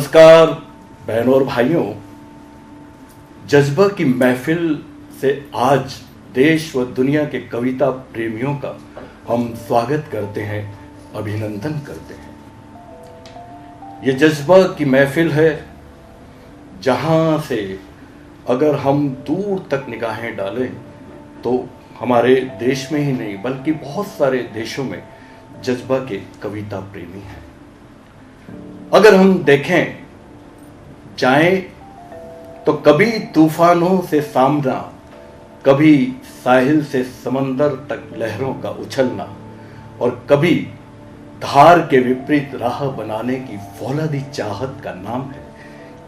नमस्कार बहनों और भाइयों, जज्बा की महफिल से आज देश व दुनिया के कविता प्रेमियों का हम स्वागत करते हैं, अभिनंदन करते हैं। ये जज्बा की महफिल है जहां से अगर हम दूर तक निगाहें डालें तो हमारे देश में ही नहीं बल्कि बहुत सारे देशों में जज्बा के कविता प्रेमी हैं। अगर हम देखें जाएं तो कभी तूफानों से सामना, कभी साहिल से समंदर तक लहरों का उछलना और कभी धार के विपरीत राह बनाने की फौलादी चाहत का नाम है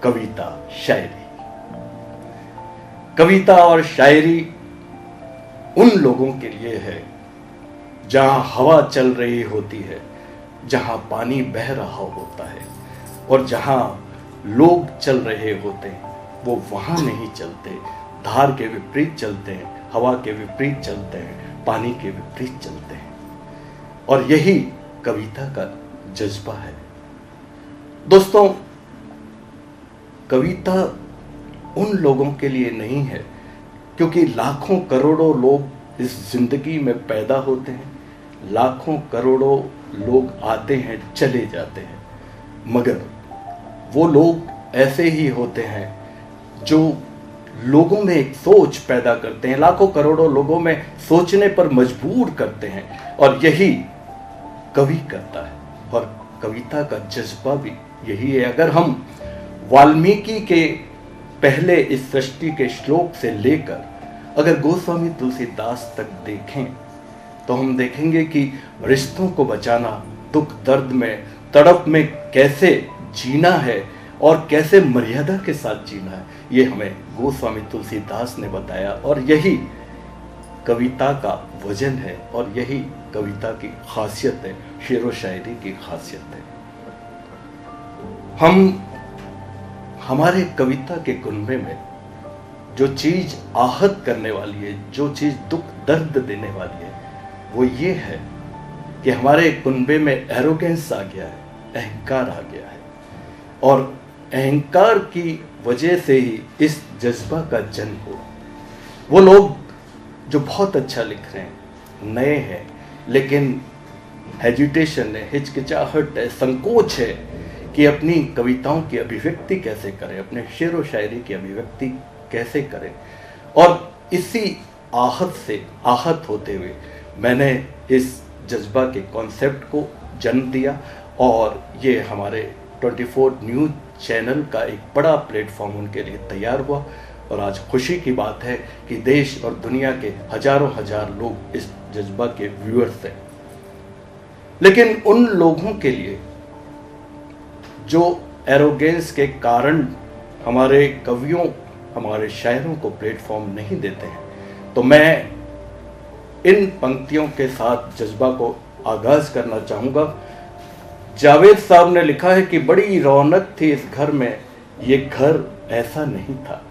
कविता शायरी। कविता और शायरी उन लोगों के लिए है जहां हवा चल रही होती है, जहां पानी बह रहा होता है और जहां लोग चल रहे होते हैं वो वहां नहीं चलते, धार के विपरीत चलते हैं, हवा के विपरीत चलते हैं, पानी के विपरीत चलते हैं। और यही कविता का जज्बा है। दोस्तों, कविता उन लोगों के लिए नहीं है क्योंकि लाखों करोड़ों लोग इस जिंदगी में पैदा होते हैं, लाखों करोड़ों लोग आते हैं चले जाते हैं, मगर वो लोग ऐसे ही होते हैं जो लोगों में एक सोच पैदा करते हैं, लाखों करोड़ों लोगों में सोचने पर मजबूर करते हैं। और यही कवि करता है और कविता का जज्बा भी यही है। अगर हम वाल्मीकि के पहले इस सृष्टि के श्लोक से लेकर अगर गोस्वामी तुलसीदास तक देखें तो हम देखेंगे कि रिश्तों को बचाना, दुख दर्द में, तड़प में कैसे जीना है और कैसे मर्यादा के साथ जीना है, ये हमें गोस्वामी तुलसीदास ने बताया। और यही कविता का वजन है और यही कविता की खासियत है, शेर व शायरी की खासियत है। हम हमारे कविता के कुनबे में जो चीज आहत करने वाली है, जो चीज दुख दर्द देने वाली है, वो ये है कि हमारे कुनबे में एरोगेंस आ गया है, अहंकार आ गया है। और अहंकार की वजह से ही इस जज्बा का जन्म हुआ। वो लोग जो बहुत अच्छा लिख रहे हैं, नए हैं, लेकिन हेजिटेशन है, हिचकिचाहट है, संकोच है कि अपनी कविताओं की अभिव्यक्ति कैसे करें, अपने शेर व शायरी की अभिव्यक्ति कैसे करें। और इसी आहत से आहत होते हुए मैंने इस जज्बा के कॉन्सेप्ट को जन्म दिया और ये हमारे 24 न्यूज़ चैनल का एक बड़ा प्लेटफॉर्म उनके लिए तैयार हुआ। और आज खुशी की बात है कि देश और दुनिया के हजारों हजार लोग इस जज्बा के व्यूअर्स हैं। लेकिन उन लोगों के लिए जो एरोगेंस के कारण हमारे कवियों, हमारे शायरों को प्लेटफॉर्म नहीं देते हैं, तो मैं इन पंक्तियों के साथ जज्बा को आगाज करना चाहूँगा। जावेद साहब ने लिखा है कि बड़ी रौनक थी इस घर में, ये घर ऐसा नहीं था।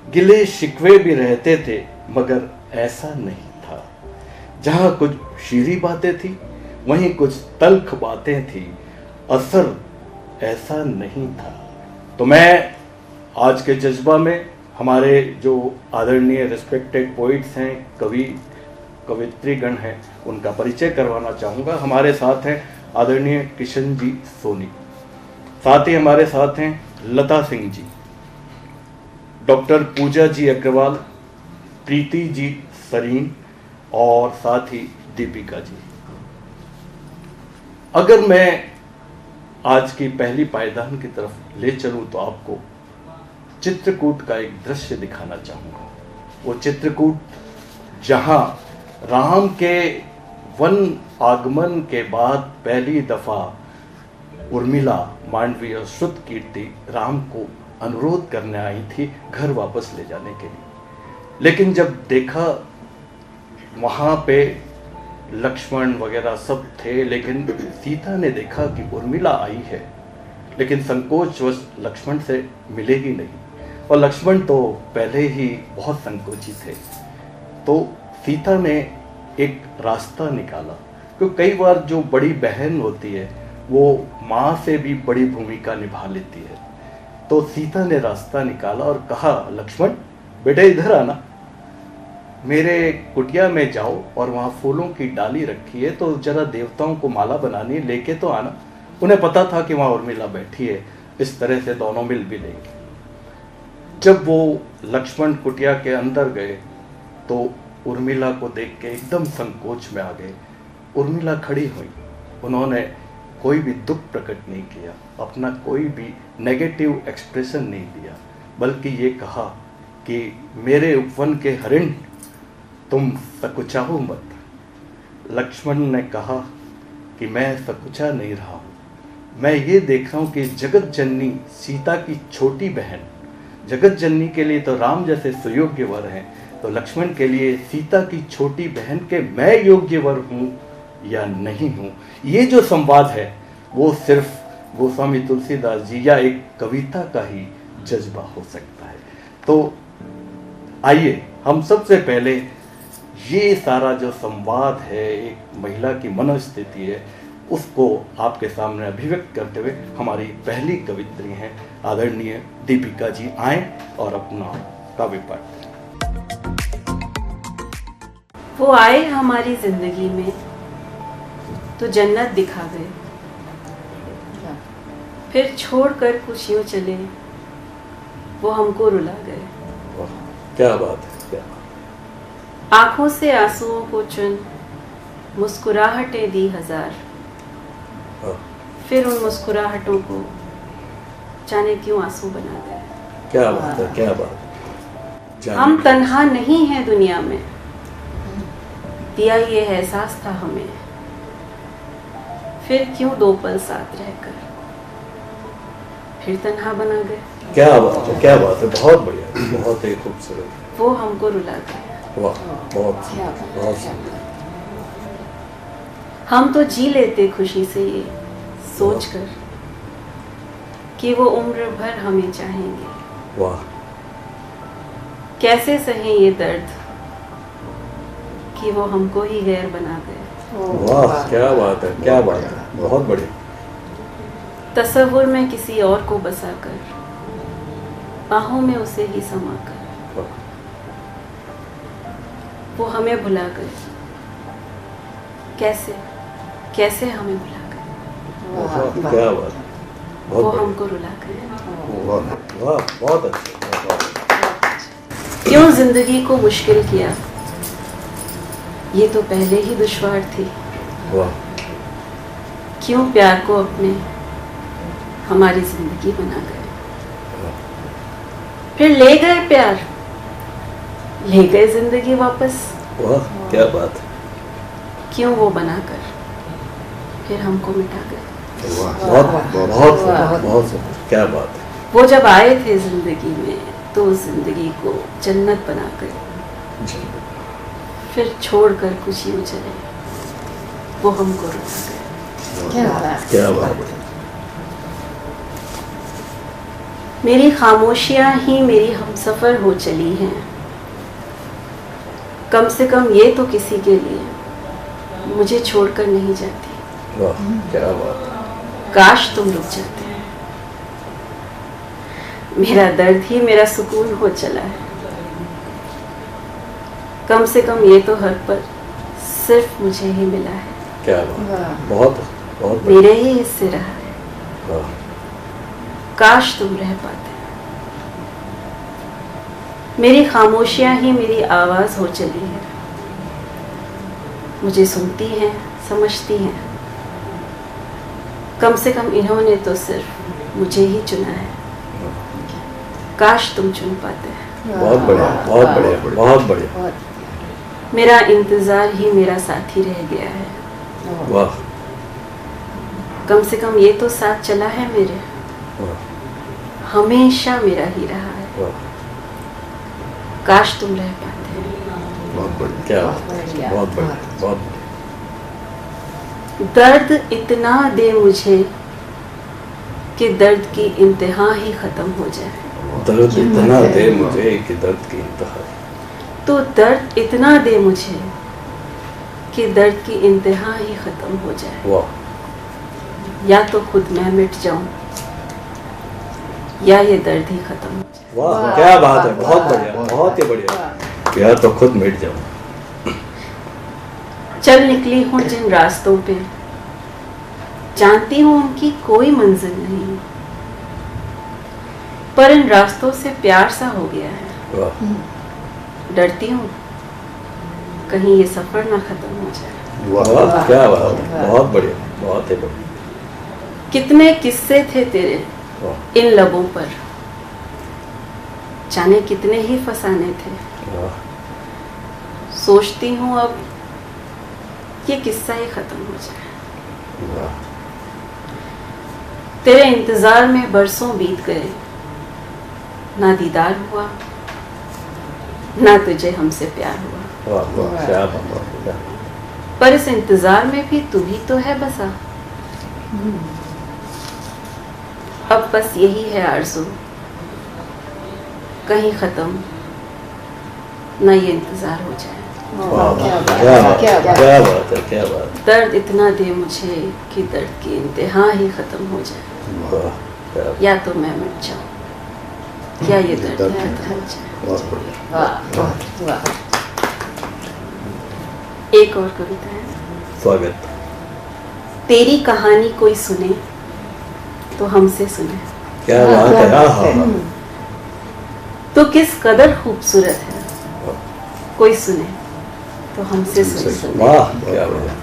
गिले शिकवे भी रहते थे मगर ऐसा नहीं था। जहाँ कुछ शीरी बातें थी वहीं कुछ तल्ख बातें थी, असर ऐसा नहीं था। तो मैं आज के जज्बा में हमारे जो आदरणीय रिस्पेक्टेड पोइट्स हैं, कवि कवित्रीगण हैं, उनका परिचय करवाना चाहूँगा। हमारे साथ हैं आदरणीय किशन जी सोनी, साथ ही हमारे साथ हैं लता सिंह जी, डॉक्टर पूजा जी अग्रवाल, प्रीति जी सरीन और साथ ही दीपिका जी। अगर मैं आज की पहली पायदान की तरफ ले चलूं तो आपको चित्रकूट का एक दृश्य दिखाना चाहूँगा। वो चित्रकूट जहाँ राम के वन आगमन के बाद पहली दफा उर्मिला, मांडवी और श्रुत कीर्ति राम को अनुरोध करने आई थी घर वापस ले जाने के लिए। लेकिन जब देखा वहाँ पे लक्ष्मण वगैरह सब थे, लेकिन सीता ने देखा कि उर्मिला आई है, लेकिन संकोचवश लक्ष्मण से मिलेगी नहीं और लक्ष्मण तो पहले ही बहुत संकोची थे। तो सीता ने एक रास्ता निकाला, क्योंकि कई बार जो बड़ी बहन होती है वो माँ से भी बड़ी भूमिका निभा लेती है। तो सीता ने रास्ता निकाला और कहा, लक्ष्मण बेटे इधर आना, मेरे कुटिया में जाओ और वहाँ फूलों की डाली रखी है, तो जरा देवताओं को माला बनानी है, लेके तो आना। उन्हें पता था कि वहाँ उर्मिला बैठी है, इस तरह से दोनों मिल भी लेंगे। जब वो लक्ष्मण कुटिया के अंदर गए तो उर्मिला को देख के एकदम संकोच में आ गए। उर्मिला खड़ी हुई, उन्होंने कोई भी दुख प्रकट नहीं किया, अपना कोई भी नेगेटिव एक्सप्रेशन नहीं दिया, बल्कि ये कहा कि मेरे उपवन के हरिण तुम सकुचाओ मत। लक्ष्मण ने कहा कि मैं सकुचा नहीं रहा हूँ, मैं ये देख रहा हूँ कि जगत जननी सीता की छोटी बहन, जगत जननी के लिए तो राम जैसे सुयोग्य वर हैं, तो लक्ष्मण के लिए सीता की छोटी बहन के मैं योग्य वर हूँ या नहीं हूँ। ये जो संवाद है वो सिर्फ गोस्वामी तुलसीदास जी या एक कविता का ही जज्बा हो सकता है। तो आइए हम सबसे पहले ये सारा जो संवाद है, एक महिला की मनोस्थिति है, उसको आपके सामने अभिव्यक्त करते हुए हमारी पहली कवित्री हैं आदरणीय दीपिका जी आए और अपना काव्य पाठ। वो आए हमारी जिंदगी में तो जन्नत दिखा गए, फिर छोड़कर कुछ यूं चले, वो हमको रुला गए। क्या बात है, क्या आंखों से आंसुओं को चुन मुस्कुराहटें दी हजार, फिर उन मुस्कुराहटों को जाने क्यों आंसू बना गए। क्या बात है, क्या बात। हम तन्हा नहीं हैं दुनिया में, दिया ये एहसास था हमें, फिर क्यों दो पल साथ रहकर फिर तन्हा बना गए। क्या बात है, क्या बात है, बहुत बढ़िया, बहुत ही खूबसूरत। वो हमको रुला गए। वाह, बहुत बहुत। हम तो जी लेते खुशी से ये सोचकर कि वो उम्र भर हमें चाहेंगे। वाह, कैसे सहें ये दर्द कि वो हमको ही गैर बना गए। वाह, क्या बात है, क्या बात है, बहुत बढ़िया। तसव्वुर में किसी और को बसाकर, बाहों में उसे ही समाकर वो हमें भुला गए। कैसे कैसे हमें भुला गए। क्या बात, वो बहुत हमको रुला गए। वाह, बहुत अच्छा। क्यों जिंदगी को मुश्किल किया, ये तो पहले ही दुश्वार थी। वाह, क्यों प्यार को अपने हमारी जिंदगी बना गए। फिर ले गए प्यार, ले गए जिंदगी वापस। वाह, क्या बात। क्यों वो बनाकर फिर हमको मिटा गए। बहुत बहुत बहुत, क्या बात है। वो जब आए थे जिंदगी में तो जिंदगी को जन्नत बना गए, फिर छोड़कर कुछ यूं चले, वो हमको रुला गए। क्या बात। मेरी खामोशियां ही मेरी हमसफर हो चली हैं, कम से कम ये तो किसी के लिए मुझे छोड़कर नहीं जाती। वाह, क्या बात। काश तुम रुक जाते। मेरा दर्द ही मेरा सुकून हो चला है, कम से कम ये तो हर पल सिर्फ मुझे ही मिला है। क्या बात, बहुत बहुत मेरे ही हिस्से रहा है। वाह, काश तुम रह पाते। मेरी खामोशियां ही मेरी आवाज हो चली है, मुझे सुनती हैं, समझती हैं, कम से कम इन्होंने तो सिर्फ मुझे ही चुना है। काश तुम चुन पाते। बहुत बढ़िया, बहुत बढ़िया, बहुत बढ़िया। मेरा इंतजार ही मेरा साथी रह गया है। वाह, कम से कम ये तो साथ चला है मेरे, हमेशा मेरा ही रहा है। वाह, काश तुम रह पाते। बहुत बढ़िया, क्या बहुत बढ़िया, बहुत बढ़िया। दर्द इतना दे मुझे कि दर्द की इंतहा ही खत्म हो जाए। दर्द इतना दे मुझे कि दर्द की इंतहा। तो दर्द इतना दे मुझे कि दर्द की इंतहा ही खत्म हो जाए। वाह, या तो खुद मैं मिट जाऊं या ये दर्द ही खत्म हो जाए। वाह, क्या बात है, बहुत बढ़िया, बहुत ही बढ़िया। या तो खुद मिट जाऊं। चल निकली हूँ जिन रास्तों पे, जानती हूँ उनकी कोई मंजिल नहीं, पर इन रास्तों से प्यार सा हो गया है। वाह, डरती हूँ कहीं ये सफर ना खत्म हो जाए। वाह, क्या बात है, बहुत बढ़िया, बहुत ही बढ़िया। कितने किस्से थे तेरे इन लबों पर, जाने कितने ही फसाने थे। वाह, सोचती हूँ अब ये किस्सा ही खत्म हो जाए। वाह, तेरे इंतजार में बरसों बीत गए, ना दीदार हुआ ना तुझे हमसे प्यार हुआ। वाह, वाह, क्या बात है। पर इस इंतजार में भी तू ही तो है बसा। अब बस यही है आरज़ू, कहीं खत्म ना ये इंतजार हो जाए। वाह, क्या बात है, क्या बात है। दर्द इतना दे मुझे कि दर्द की इंतहा ही खत्म हो जाए। वाह, क्या बात। या तो मैं मिट जाऊं या ये दर्द ही खत्म हो जाए। बहुत बढ़िया। वाह वाह। एक और कविता है। स्वागत। तेरी कहानी कोई सुने तो हमसे सुने, क्या बात है। हाँ, हाँ, हाँ। तो किस कदर खूबसूरत है, कोई सुने तो हमसे सुने। वाह, क्या बढ़िया,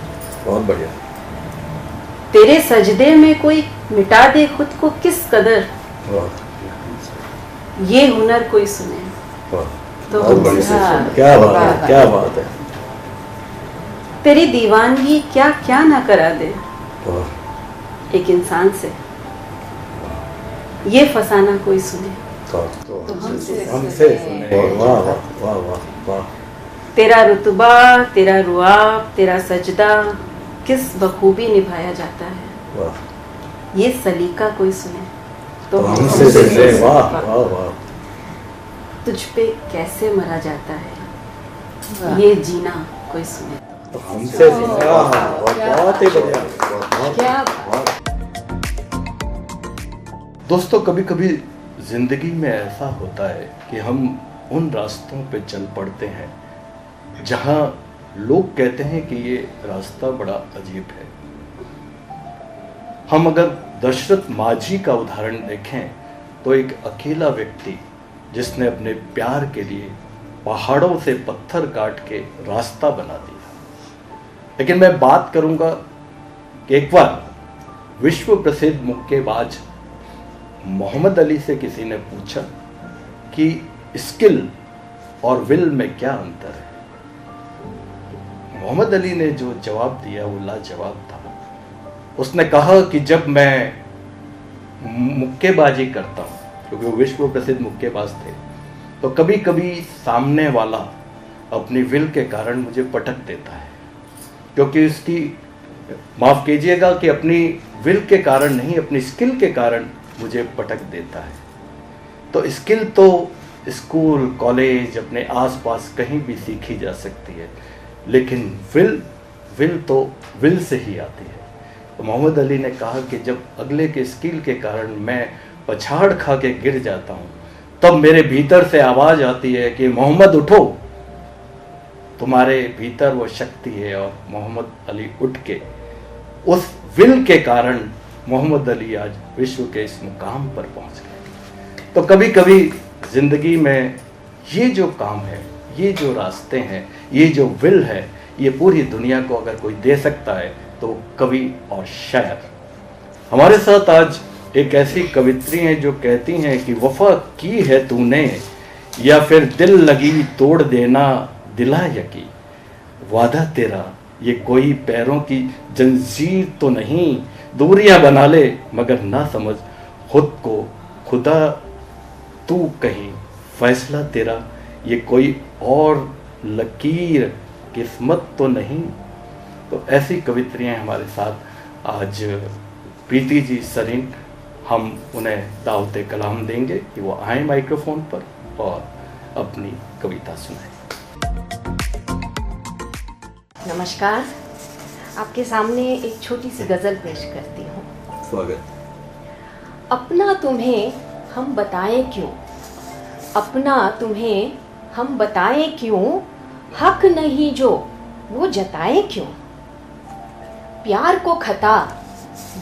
बहुत बढ़िया। तेरे सजदे में कोई मिटा दे खुद को किस कदर, वाह, ये हुनर कोई सुने वाह, तो बहुत हमसे बढ़िया। सुने। क्या बात है, क्या बात है। तेरी दीवानगी क्या क्या ना करा दे वाह, एक इंसान से, ये फसाना कोई सुने तो हमसे हमसे सुने। वाह, वाह, वाह, वाह, वाह। तेरा रुतबा, तेरा रुआब, तेरा सजदा किस बखूबी निभाया जाता है, वाह, ये सलीका कोई सुने तो तो हमसे हमसे सुने। सुने। वाह, वाह, वाह। तुझ पे कैसे मरा जाता है, ये जीना कोई सुने तो हमसे सुने। वाह, बहुत ही बढ़िया, बहुत क्या बहुत। दोस्तों, कभी कभी जिंदगी में ऐसा होता है कि हम उन रास्तों पे चल पड़ते हैं जहां लोग कहते हैं कि ये रास्ता बड़ा अजीब है। हम अगर दशरथ माझी का उदाहरण देखें तो एक अकेला व्यक्ति जिसने अपने प्यार के लिए पहाड़ों से पत्थर काट के रास्ता बना दिया। लेकिन मैं बात करूंगा कि एक बार विश्व प्रसिद्ध मुक्केबाज मोहम्मद अली से किसी ने पूछा कि स्किल और विल में क्या अंतर है। मोहम्मद अली ने जो जवाब दिया वो लाजवाब था। उसने कहा कि जब मैं मुक्केबाजी करता हूँ, क्योंकि वो विश्व प्रसिद्ध मुक्केबाज थे, तो कभी कभी सामने वाला अपनी विल के कारण मुझे पटक देता है, क्योंकि उसकी, माफ़ कीजिएगा, कि अपनी विल के कारण नहीं, अपनी स्किल के कारण मुझे पटक देता है। तो स्किल तो स्कूल, कॉलेज, अपने आसपास कहीं भी सीखी जा सकती है, लेकिन विल तो विल से ही आती है। तो मोहम्मद अली ने कहा कि जब अगले के स्किल के कारण मैं पछाड़ खा के गिर जाता हूँ, तब मेरे भीतर से आवाज़ आती है कि मोहम्मद उठो, तुम्हारे भीतर वो शक्ति है। और मोहम्मद अली उठ के, उस विल के कारण मोहम्मद अली आज विश्व के इस मुकाम पर पहुंच गए। तो कभी कभी जिंदगी में ये जो काम है, ये जो रास्ते हैं, ये जो विल है, ये पूरी दुनिया को अगर कोई दे सकता है तो कवि और शायर। हमारे साथ आज एक ऐसी कवित्री हैं जो कहती हैं कि वफा की है तूने या फिर दिल लगी तोड़ देना दिला यकी, वादा तेरा ये कोई पैरों की जंजीर तो नहीं, दूरियां बना ले मगर ना समझ खुद को खुदा तू कहीं, फैसला तेरा ये कोई और लकीर किस्मत तो नहीं। तो ऐसी कवित्रियाँ हमारे साथ आज प्रीति जी सरीन, हम उन्हें दावते कलाम देंगे कि वो आए माइक्रोफोन पर और अपनी कविता सुनाएं। नमस्कार, आपके सामने एक छोटी सी गज़ल पेश करती हूँ। स्वागत। अपना तुम्हें हम बताएं क्यों, अपना तुम्हें हम बताएं क्यों, हक नहीं जो वो जताएं क्यों। प्यार को खता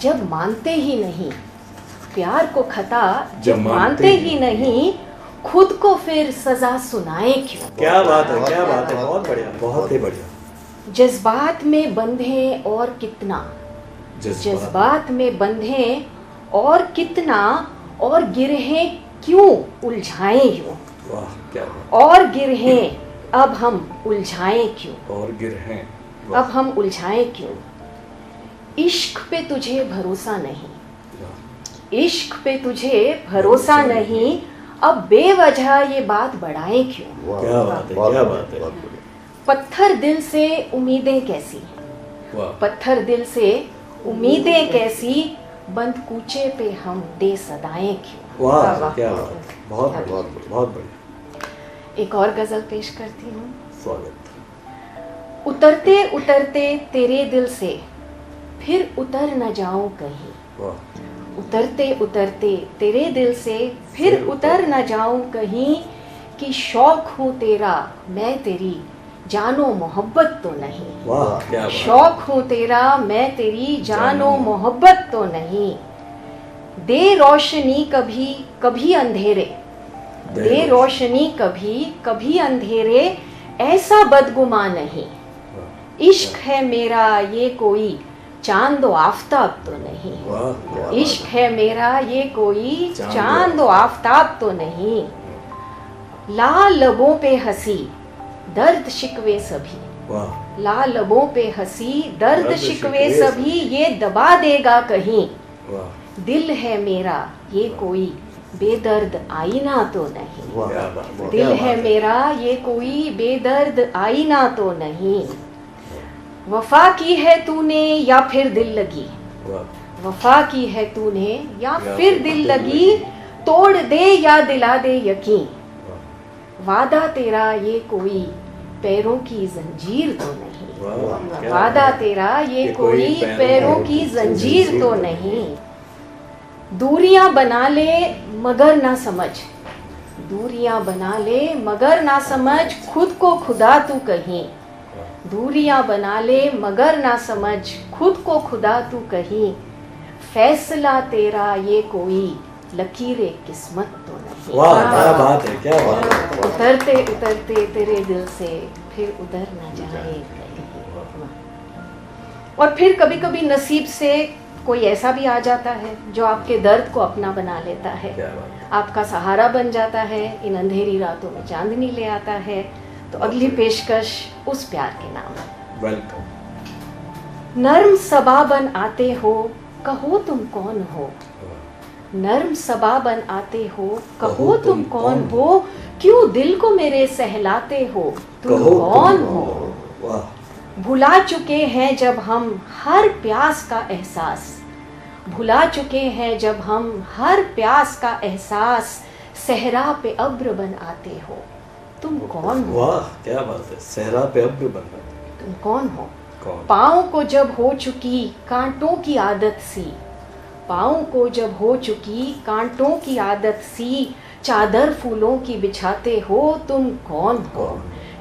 जब मानते ही नहीं, प्यार को खता जब मानते ही नहीं, खुद को फिर सजा सुनाए क्यों। क्या बात है, क्या बात है, बहुत बढ़िया, बहुत ही बढ़िया। जज्बात में बंधे और कितना, जज्बात में बंधे और कितना, और गिरहें क्यों उलझाएं यूं। वाह क्या बात। और गिरहें अब हम उलझाएं क्यों, और गिरहें अब हम उलझाएं क्यों। इश्क पे तुझे भरोसा नहीं, इश्क पे तुझे भरोसा नहीं, अब बेवजह ये बात बढ़ाएं क्यों। क्या बात है, क्या बात है। पत्थर दिल से उम्मीदें कैसी, पत्थर दिल से उम्मीदें कैसी, बंद कूचे पे हम दे सदाएं क्यों। वाह क्या बात है, बहुत बढ़िया, बहुत बढ़िया। एक और गजल पेश करती हूँ। स्वागत। उतरते उतरते तेरे दिल से फिर उतर न जाऊं कहीं, वाह। उतरते उतरते तेरे दिल से फिर उतर न जाऊं कहीं, कि शौक हूँ तेरा मैं तेरी जानो मोहब्बत तो नहीं। वाह क्या बात। शौक हूँ तेरा मैं तेरी जानो मोहब्बत तो नहीं। दे रोशनी कभी कभी अंधेरे, दे रोशनी कभी कभी अंधेरे, ऐसा बदगुमा नहीं। इश्क है मेरा ये कोई चांद व आफताब तो नहीं। इश्क है मेरा ये कोई चांद व आफताब तो नहीं। लाल लबों पे हंसी दर्द शिकवे सभी, लाल लबों पे हंसी दर्द शिकवे सभी, ये दबा देगा कहीं। दिल है मेरा ये कोई बेदर्द आईना तो नहीं। दिल है मेरा ये कोई बेदर्द आईना तो नहीं। वफा की है तूने या फिर दिल लगी, वफा की है तूने या फिर दिल लगी, तोड़ दे या दिला दे यकीन। वादा तेरा ये कोई पैरों की जंजीर तो नहीं। वादा तेरा ये कोई पैरों की जंजीर तो नहीं। दूरियां बना ले मगर ना समझ, दूरियां बना ले मगर ना समझ, खुद को खुदा तू कहीं। दूरियां बना ले मगर ना समझ, खुद को खुदा तू कहीं। फैसला तेरा ये कोई लकीरे किस्मत तो नहीं। वाह क्या बात है, क्या बात है। उतरते उतरते तेरे दिल से फिर उधर न जाए कहीं। और फिर कभी कभी नसीब से कोई ऐसा भी आ जाता है जो आपके दर्द को अपना बना लेता है, आपका सहारा बन जाता है, इन अंधेरी रातों में चांदनी ले आता है। तो अगली पेशकश उस प्यार के नाम। वेलकम। नर्म सबा बन आते हो कहो तुम कौन हो, नर्म सबा बन आते हो कहो तुम कौन हो, क्यों दिल को मेरे सहलाते हो तुम कौन हो। भुला चुके हैं जब हम हर प्यास का एहसास, भुला चुके हैं जब हम हर प्यास का एहसास, सहरा पे अब्र बन आते हो तुम कौन हो। वाह क्या बात है, सहरा पे अब्र बन आते तुम कौन हो। कौन। पाँव को जब हो चुकी कांटों की आदत सी, पाँव को जब हो चुकी कांटों की आदत सी, चादर फूलों की बिछाते हो तुम कौन हो।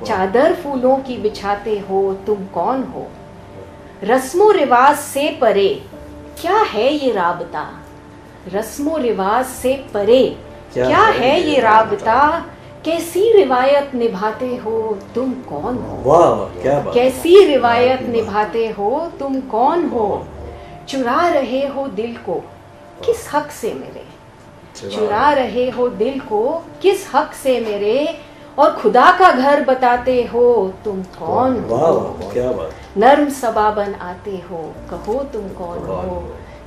चादर फूलों की बिछाते हो तुम कौन हो। रस्मो रिवाज से परे क्या है ये राबता, रस्मो रिवाज से परे क्या है ये राबता, कैसी रिवायत निभाते हो तुम कौन हो। वाह क्या बात। कैसी रिवायत निभाते हो तुम कौन हो। चुरा रहे हो दिल को किस हक से मेरे, चुरा रहे हो दिल को किस हक से मेरे, और खुदा का घर बताते हो तुम कौन हो। वाह क्या बात। नर्म सबा बन आते हो कहो तुम कौन हो,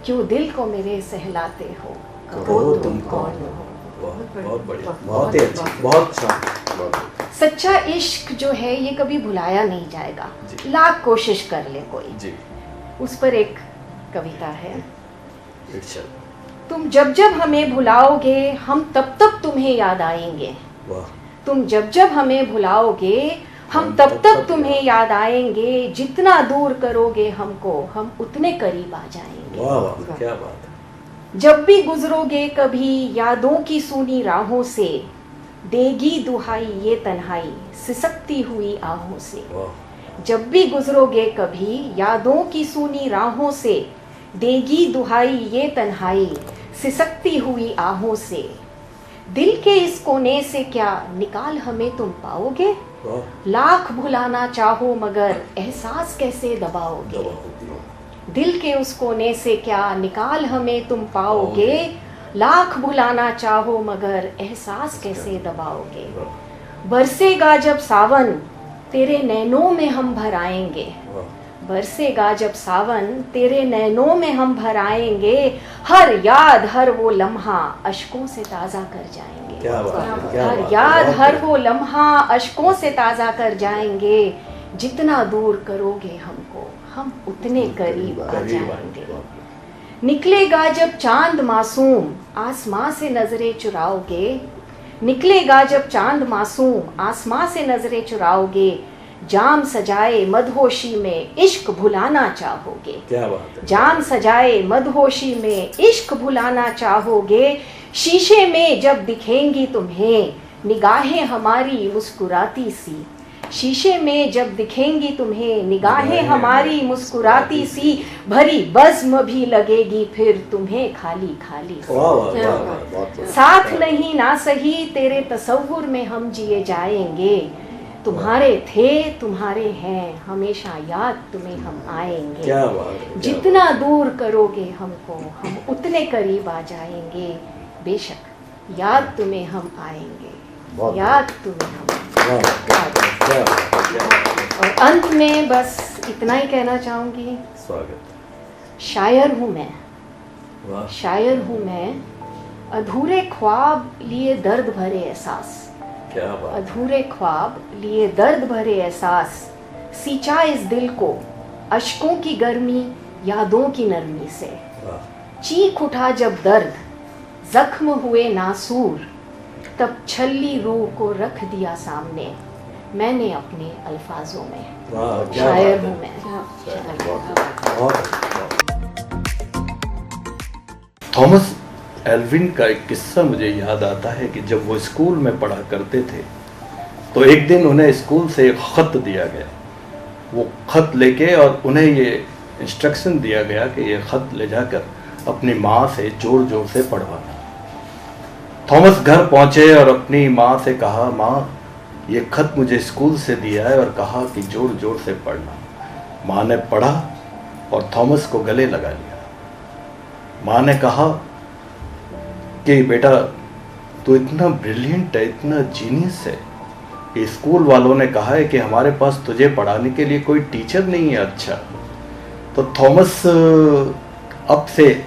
क्यों दिल को मेरे सहलाते हो कहो तुम कौन हो। बहुत बढ़िया, बहुत ही अच्छा, बहुत अच्छा। सच्चा इश्क जो है ये कभी भुलाया नहीं जाएगा, लाख कोशिश कर ले कोई जी। उस पर एक कविता है। इरशाद। तुम जब जब हमें भुलाओगे हम तब तक तुम्हें याद आएंगे। वाह। तुम जब जब हमें भुलाओगे हम तब तक तुम्हें याद आएंगे, जितना दूर करोगे हमको हम उतने करीब आ जाएंगे। वाह वाह क्या बात है। जब भी गुजरोगे कभी यादों की सूनी राहों से, देगी दुहाई ये तन्हाई सिसकती हुई आहों से। जब भी गुजरोगे कभी यादों की सूनी राहों से, देगी दुहाई ये तन्हाई सिसकती हुई आहों से। दिल के इस कोने से क्या निकाल हमें तुम पाओगे, लाख भुलाना चाहो मगर एहसास कैसे दबाओगे। दिल के उस कोने से क्या निकाल हमें तुम पाओगे, लाख भुलाना चाहो मगर एहसास कैसे दबाओगे। बरसेगा जब सावन तेरे नैनों में हम भर आएंगे, बरसेगा जब सावन तेरे नैनों में हम भर आएंगे। हर याद हर वो लम्हा अश्कों से ताज़ा कर जाएंगे। क्या बात है, क्या हर बात है, याद बहुत हर है। वो लम्हा अश्कों से ताज़ा कर जाएंगे। जितना दूर करोगे हमको हम उतने करीब आ जाएंगे। निकलेगा जब चांद मासूम आसमां से नजरें चुराओगे, निकलेगा जब चांद मासूम आसमां से नजरें चुराओगे। जाम सजाए मदहोशी में इश्क भुलाना चाहोगे, क्या बात है। जाम सजाए मदहोशी में इश्क भुलाना चाहोगे। शीशे में जब दिखेंगी तुम्हें निगाहें हमारी मुस्कुराती सी, शीशे में जब दिखेंगी तुम्हें निगाहें हमारी मुस्कुराती सी। भरी बज़्म भी लगेगी फिर तुम्हें खाली खाली सी। वाह वाह वाह वाह, बहुत बढ़िया। साथ नहीं ना सही तेरे तसव्वुर में हम जिए जाएंगे। तुम्हारे थे तुम्हारे हैं हमेशा याद तुम्हें हम आएंगे। क्या बात है, क्या जितना दूर करोगे हमको हम उतने करीब आ जाएंगे। बेशक याद तुम्हें हम आएंगे, बहुत याद तुम्हें हम वाह, क्या बात है, क्या बात है। और अंत में बस इतना ही कहना चाहूंगी, स्वागत। शायर हूँ मैं, वाह, शायर हूँ मैं, अधूरे ख्वाब लिए दर्द भरे एहसास, क्या बात। अधूरे ख्वाब लिए दर्द भरे एहसास। सींचा इस दिल को अश्कों की गर्मी यादों की नरमी से। वाह, चीख उठा जब दर्द जख्म हुए नासूर, तब छल्ली रूह को रख दिया सामने मैंने अपने अल्फाजों में। वाह, क्या शायर बात है। हूँ मैं, शायर। बहुत। थॉमस एल्विन का एक किस्सा मुझे याद आता है कि जब वो स्कूल में पढ़ा करते थे तो एक दिन उन्हें स्कूल से एक ख़त दिया गया। वो ख़त लेके और उन्हें ये इंस्ट्रक्शन दिया गया कि ये ख़त ले जाकर अपनी माँ से ज़ोर ज़ोर से पढ़वाना। थॉमस घर पहुँचे और अपनी माँ से कहा, माँ ये ख़त मुझे स्कूल से दिया है और कहा कि ज़ोर ज़ोर से पढ़ना। माँ ने पढ़ा और थॉमस को गले लगा लिया। माँ ने कहा कि बेटा तू इतना ब्रिलियंट है, इतना जीनियस है कि स्कूल वालों ने कहा है कि हमारे पास तुझे पढ़ाने के लिए कोई टीचर नहीं है अच्छा। तो थॉमस अब से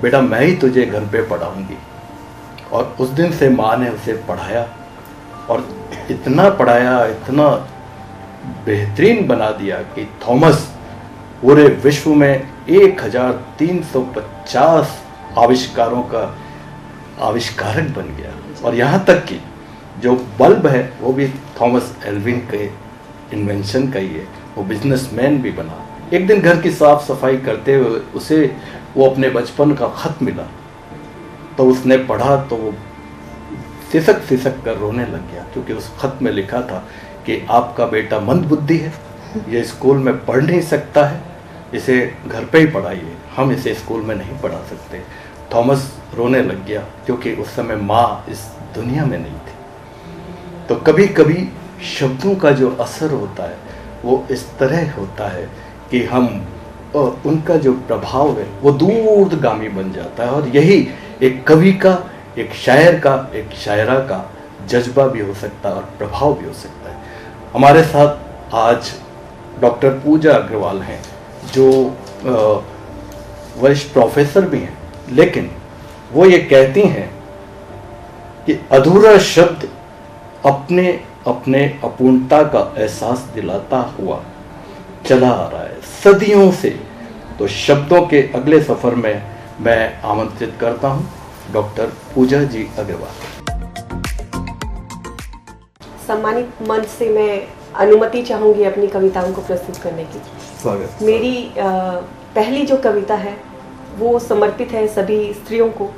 बेटा मैं ही तुझे घर पे पढ़ाऊंगी। और उस दिन से माँ ने उसे पढ़ाया और इतना पढ़ाया, इतना बेहतरीन बना दिया कि थॉमस पूरे विश्व में 1350 आविष्कारों का आविष्कारक बन गया। और यहाँ तक कि जो बल्ब है वो भी थॉमस एल्विन के इन्वेंशन का ही है। वो बिजनेसमैन भी बना। एक दिन घर की साफ सफाई करते हुए उसे वो अपने बचपन का खत मिला तो उसने पढ़ा तो वो सिसक सिसक कर रोने लग गया, क्योंकि उस खत में लिखा था कि आपका बेटा मंदबुद्धि है, ये स्कूल में पढ़ नहीं सकता है, इसे घर पे ही पढ़ाइए, हम इसे स्कूल में नहीं पढ़ा सकते। थॉमस रोने लग गया क्योंकि उस समय माँ इस दुनिया में नहीं थी। तो कभी कभी शब्दों का जो असर होता है वो इस तरह होता है कि हम उनका जो प्रभाव है वो दूरगामी बन जाता है। और यही एक कवि का, एक शायर का, एक शायरा का जज्बा भी हो सकता है और प्रभाव भी हो सकता है। हमारे साथ आज डॉक्टर पूजा अग्रवाल हैं जो वरिष्ठ प्रोफेसर भी हैं, लेकिन वो ये कहती हैं कि अधूरा शब्द अपने अपने अपूर्णता का एहसास दिलाता हुआ चला आ रहा है सदियों से। तो शब्दों के अगले सफर में मैं आमंत्रित करता हूं डॉक्टर पूजा जी अग्रवाल। सम्मानित मंच से मैं अनुमति चाहूंगी अपनी कविताओं को प्रस्तुत करने की। स्वागत। मेरी पहली जो कविता है वो समर्पित है सभी स्त्रियों को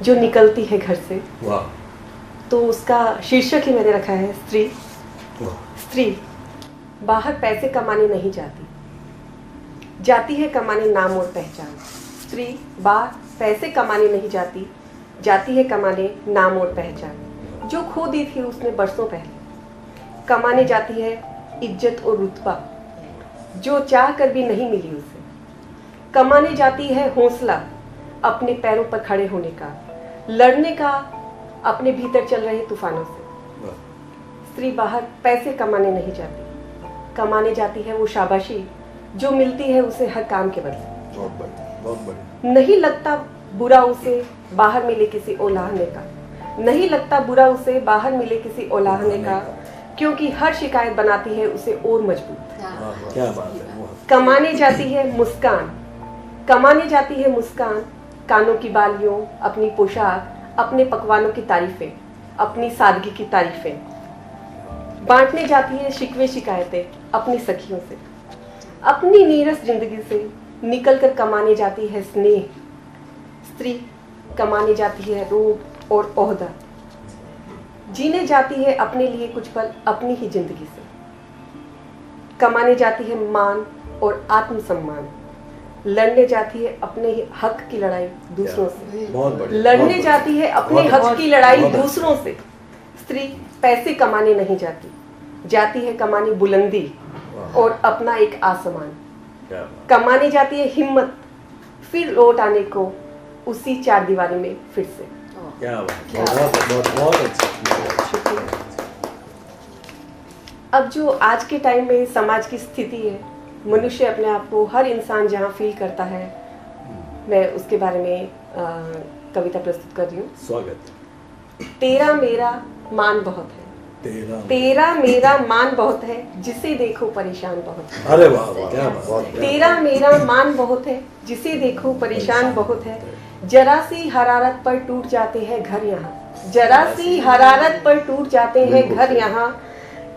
जो निकलती है घर से। वाह। तो उसका शीर्षक ही मैंने रखा है स्त्री। स्त्री बाहर पैसे कमाने नहीं जाती, जाती है कमाने नाम और पहचान। स्त्री बाहर पैसे कमाने नहीं जाती, जाती है कमाने नाम और पहचान। जो खो दी थी उसने बरसों पहले, कमाने जाती है इज्जत और रुतबा जो चाह कर भी नहीं मिली उसे। कमाने जाती है हौसला अपने पैरों पर खड़े होने का, लड़ने का अपने भीतर चल रहे तूफानों से। स्त्री बाहर पैसे कमाने नहीं जाती, कमाने जाती है वो शाबाशी जो मिलती है उसे हर काम के बदले। बहुत बढ़िया, बहुत बढ़िया। नहीं लगता बुरा उसे बाहर मिले किसी ओलाहने का, नहीं लगता बुरा उसे बाहर मिले किसी ओलाहने का, क्योंकि हर शिकायत बनाती है उसे और मजबूत। क्या बात है। कमाने जाती है मुस्कान, कमाने जाती है मुस्कान, कानों की बालियों, अपनी पोशाक, अपने पकवानों की तारीफें, अपनी सादगी की तारीफें। बांटने जाती है शिकवे शिकायतें अपनी सखियों से, अपनी नीरस जिंदगी से निकलकर कमाने जाती है स्नेह। स्त्री कमाने जाती है रूप और ओहदा, जीने जाती है अपने लिए कुछ पल अपनी ही जिंदगी से। कमाने जाती है मान और आत्मसम्मान, लड़ने जाती है अपने ही हक की लड़ाई दूसरों से। बहुत बढ़िया। लड़ने जाती है अपने हक की लड़ाई दूसरों से। स्त्री पैसे कमाने नहीं जाती, जाती है कमाने बुलंदी और अपना एक आसमान। कमाने जाती है हिम्मत, फिर लौट आने को उसी चार दीवारी में फिर से। क्या बात, बहुत अच्छा। अब जो आज के टाइम में समाज की स्थिति है, मनुष्य अपने आप को, हर इंसान जहाँ फील करता है, मैं उसके बारे में कविता प्रस्तुत कर रही हूँ। स्वागत। तेरा मेरा मान बहुत है, तेरा मेरा मान बहुत है, जिसे देखो परेशान बहुत है। अरे वाह वाह, क्या बात। तेरा मेरा मान बहुत है, जिसे देखो परेशान बहुत है। जरा सी हरारत पर टूट जाते हैं घर यहाँ, जरा सी हरारत पर टूट जाते हैं घर यहाँ।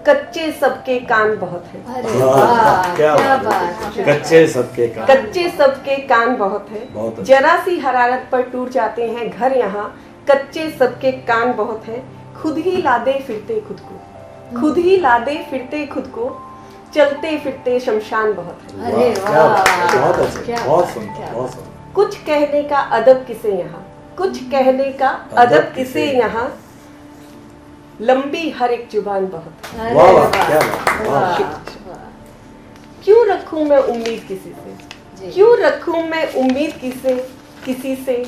कच्चे सबके कान बहुत है। अरे वाह, क्या बात। कच्चे सबके कान, कच्चे सबके कान बहुत है। जरा सी हरारत पर टूट जाते हैं घर यहाँ। कच्चे सबके कान बहुत है। खुद ही लादे फिरते खुद को, खुद ही लादे फिरते खुद को, चलते फिरते शमशान बहुत है। अरे वाह, बहुत अच्छा, बहुत सुंदर। कुछ कहने का अदब किसे यहाँ, कुछ कहने का अदब किसे यहाँ, लंबी हर एक जुबान बहुत है। वाह वाह, क्या बात। क्यों रखूं मैं उम्मीद किसी से, क्यों रखूं मैं उम्मीद किसी से,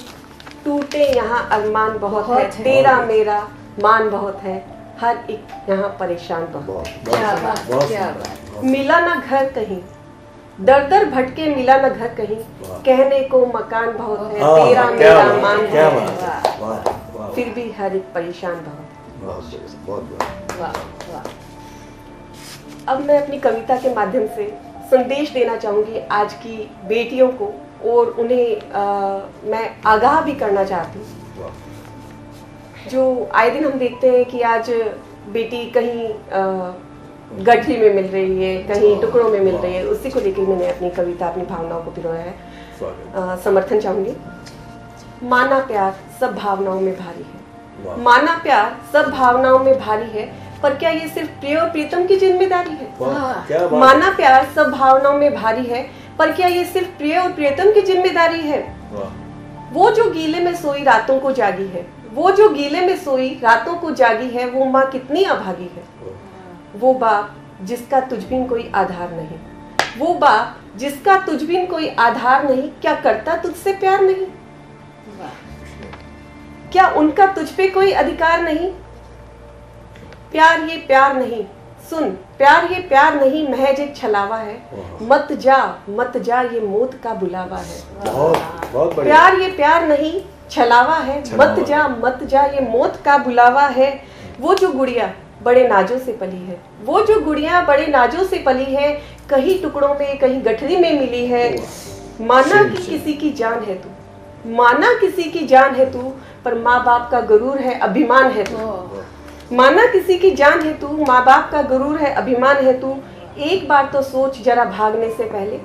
टूटे यहाँ अरमान बहुत है। तेरा मेरा मान बहुत है, हर एक यहाँ परेशान बहुत। क्या बात, क्या बात। मिला ना घर कहीं, दर दर भटके मिला ना घर कहीं, कहने को मकान बहुत है। तेरा मेरा मान बहुत है, फिर भी हर एक परेशान बहुत। अब मैं अपनी कविता के माध्यम से संदेश देना चाहूंगी आज की बेटियों को, और उन्हें मैं आगाह भी करना चाहती हूँ। जो आए दिन हम देखते हैं कि आज बेटी कहीं गठरी में मिल रही है, कहीं टुकड़ों में मिल रही है, उसी को लेकर मैंने अपनी कविता, अपनी भावनाओं को पिरोया है। समर्थन चाहूंगी। माना प्यार सब भावनाओं में भारी है, माना प्यार सब भावनाओं में भारी है, पर क्या ये सिर्फ प्रिय और प्रीतम की जिम्मेदारी है? माना प्यार सब भावनाओं में भारी है, पर क्या ये सिर्फ प्रिय और प्रीतम की जिम्मेदारी है? वो जो गीले में सोई रातों को जागी है, वो जो गीले में सोई रातों को जागी है, वो माँ कितनी अभागी है। वो बाप जिसका तुझबिन कोई आधार नहीं, वो बाप जिसका तुझबिन कोई आधार नहीं, क्या करता तुझसे प्यार नहीं? क्या उनका तुझ पे कोई अधिकार नहीं? प्यार ये प्यार नहीं, सुन प्यार ये प्यार नहीं, महज एक छलावा है। मत जा ये मौत का बुलावा है। बहुत बढ़िया। प्यार ये प्यार नहीं, छलावा है। मत जा ये मौत का बुलावा है। वो जो गुड़िया बड़े नाजों से पली है, वो जो गुड़िया बड़े नाजों से पली है, कहीं टुकड़ों में कहीं गठरी में मिली है। माना कि किसी की जान है तू, माना किसी की जान है तू, पर माँ बाप का गुरूर है, अभिमान है तू। माना किसी की जान है तू, माँ बाप का गुरूर है, अभिमान है तू। एक बार तो सोच जरा भागने से पहले,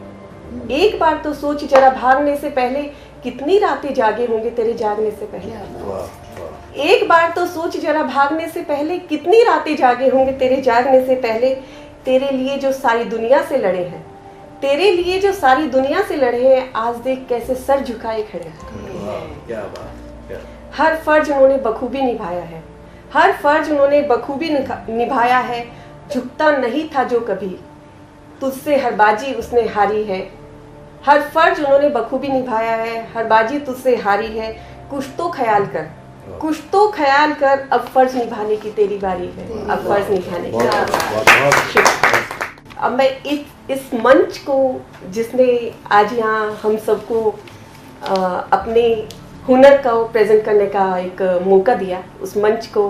एक बार तो सोच जरा भागने से पहले, कितनी रातें जागे होंगे तेरे जागने से पहले। वाह वाह। एक बार तो सोच जरा भागने से पहले कितनी रातें जागे होंगे तेरे जागने से पहले। तेरे लिए जो सारी दुनिया से लड़े हैं, तेरे लिए जो सारी दुनिया से लड़े हैं, आज देख कैसे सर झुकाए खड़े हैं। वाह, क्या बात, क्या। हर फर्ज उन्होंने बखूबी निभाया है, हर फर्ज उन्होंने बखूबी निभाया है। झुकता नहीं था जो कभी, तुझसे हर बाजी उसने हारी है। हर फर्ज उन्होंने बखूबी निभाया है, हर बाजी तुझसे हारी है। कुछ तो ख्याल कर, कुछ तो ख्याल कर, अब फर्ज निभाने की तेरी बारी है, अब फर्ज निभाने की। अब मैं इस मंच को, जिसने आज यहाँ हम सबको अपने हुनर का प्रेजेंट करने का एक मौका दिया, उस मंच को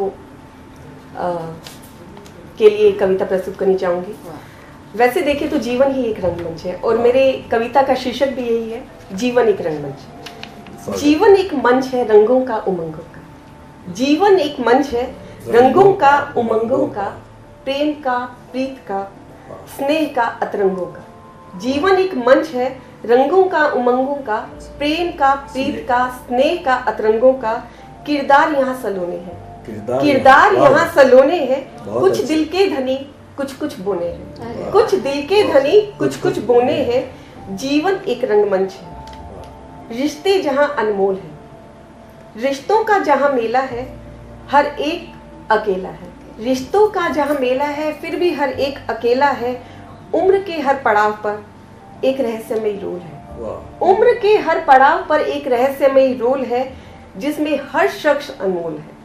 के लिए कविता प्रस्तुत करनी चाहूँगी। वैसे देखें तो जीवन ही एक रंगमंच है, और मेरे कविता का शीर्षक भी यही है, जीवन एक रंगमंच। जीवन एक मंच है रंगों का उमंगों का, जीवन एक मंच है रंगों का उमंगों का, प्रेम का प्रीत का स्नेह का अतरंगों का। जीवन एक मंच है रंगों का उमंगों का, प्रेम का प्रीत का स्नेह का अतरंगों का। किरदार यहाँ सलोने हैं, किरदार यहाँ सलोने हैं। कुछ दिल के धनी कुछ कुछ बोने हैं, कुछ दिल के धनी कुछ कुछ बोने हैं। जीवन एक रंगमंच है, रिश्ते जहाँ अनमोल है, रिश्तों का जहाँ मेला है, हर एक अकेला है। रिश्तों का जहाँ मेला है, फिर भी हर एक अकेला है। उम्र के हर पड़ाव पर एक रहस्यमयी रोल है, उम्र के हर पड़ाव पर एक रहस्यमयी रोल है, जिसमें हर शख्स अनमोल है।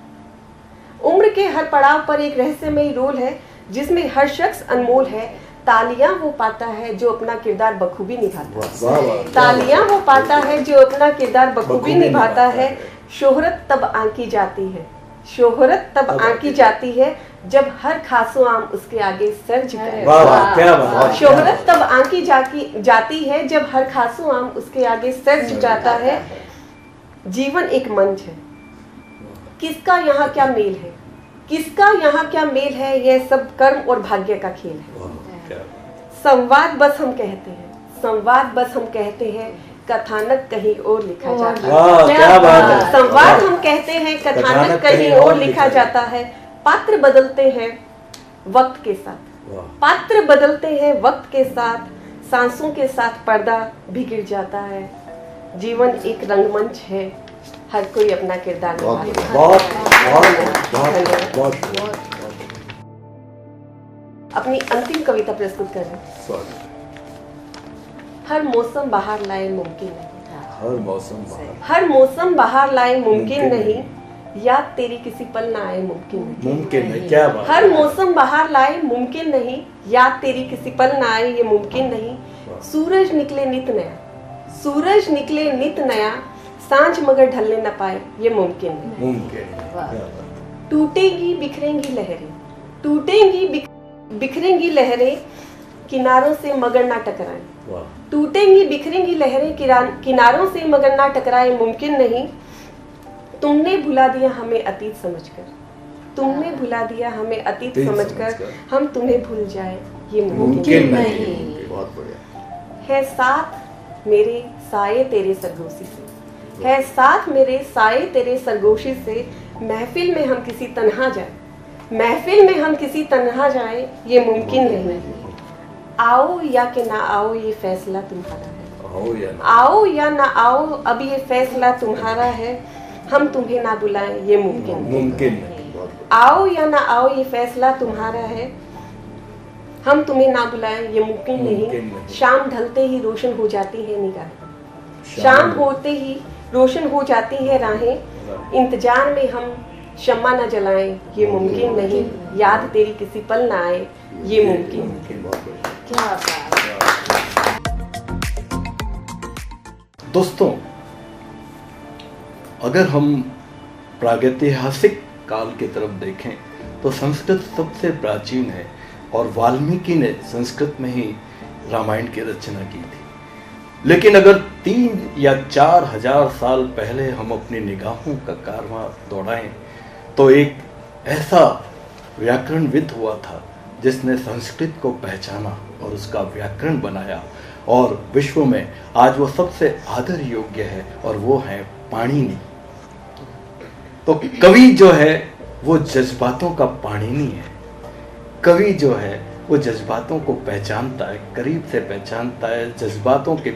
उम्र के हर पड़ाव पर एक रहस्यमयी रोल है, जिसमें हर शख्स अनमोल है। तालियां वो पाता है जो अपना किरदार बखूबी निभाता है, तालियां वो पाता है जो अपना किरदार बखूबी निभाता है। शोहरत तब आंकी जाती है, शोहरत तब आंकी जाती है, जब हर खासो आम उसके आगे सर झुकाए। शोहरत तब आंकी जाती है, जब हर खासो आम उसके आगे सर झुकाता है। जीवन एक मंच है, किसका यहाँ क्या मेल है, किसका यहाँ क्या मेल है, यह सब कर्म और भाग्य का खेल है। संवाद बस हम कहते हैं, संवाद बस हम कहते हैं, कथानक कहीं और लिखा जाता है। क्या बात है। संवाद हम कहते हैं, कथानक कहीं और लिखा जाता है। पात्र बदलते हैं वक्त के साथ, पात्र बदलते हैं वक्त के साथ, सांसों के साथ पर्दा भी गिर जाता है। जीवन एक रंगमंच है, हर कोई अपना किरदार निभाता है। अपनी अंतिम कविता प्रस्तुत कर रहे हैं। हर मौसम बाहर लाए मुमकिन नहीं, हर मौसम बाहर लाए मुमकिन नहीं, याद तेरी किसी पल ना आए मुमकिन नहीं। क्या बात। हर मौसम बाहर लाए मुमकिन नहीं, याद तेरी किसी पल ना आए ये मुमकिन नहीं। सूरज निकले नित नया, सूरज निकले नित नया, सांझ मगर ढलने न पाए ये मुमकिन नहीं। टूटेंगी बिखरेंगी लहरें, टूटेंगी बिखरेंगी लहरें, किनारों से मगर ना टकराए। टूटेंगी बिखरेंगी लहरें, किनारों से मगर ना टकराए मुमकिन नहीं। तुमने भुला दिया हमें अतीत समझकर, तुमने भुला दिया हमें अतीत समझकर, हम तुम्हें भूल जाए ये मुमकिन नहीं। बहुत बढ़िया। है साथ मेरे साये तेरे सरगोशी से, है साथ मेरे साये तेरे सरगोशी से, महफिल में हम किसी तन्हा जाए, महफिल में हम किसी तन्हा जाए ये मुमकिन नहीं। आओ या कि ना आओ ये फैसला तुम्हारा है, आओ या ना आओ अब ये फैसला तुम्हारा है, हम तुम्हें ना बुलाएं ये मुमकिन नहीं। आओ या ना आओ ये फैसला तुम्हारा है, हम तुम्हें ना बुलाएं ये मुमकिन नहीं। शाम ढलते ही रोशन हो जाती है निगाहें, शाम होते ही रोशन हो जाती है राहें, इंतजार में हम शम्मा न जलाएं ये मुमकिन नहीं, याद तेरी किसी पल ना आए ये मुमकिन। दोस्तों, अगर हम प्रागैतिहासिक काल की तरफ देखें तो संस्कृत सबसे प्राचीन है, और वाल्मीकि ने संस्कृत में ही रामायण की रचना की थी। लेकिन अगर 3 या 4 हजार साल पहले हम अपनी निगाहों का कारवां दौड़ाएं तो एक ऐसा व्याकरणविद हुआ था जिसने संस्कृत को पहचाना और उसका व्याकरण बनाया, और विश्व में आज वो सबसे आदर योग्य है, और वो है पाणिनि। तो कवि जो है वो जज्बातों का पाणिनि है। कवि जो है वो जज्बातों को पहचानता है, करीब से पहचानता है, जज्बातों के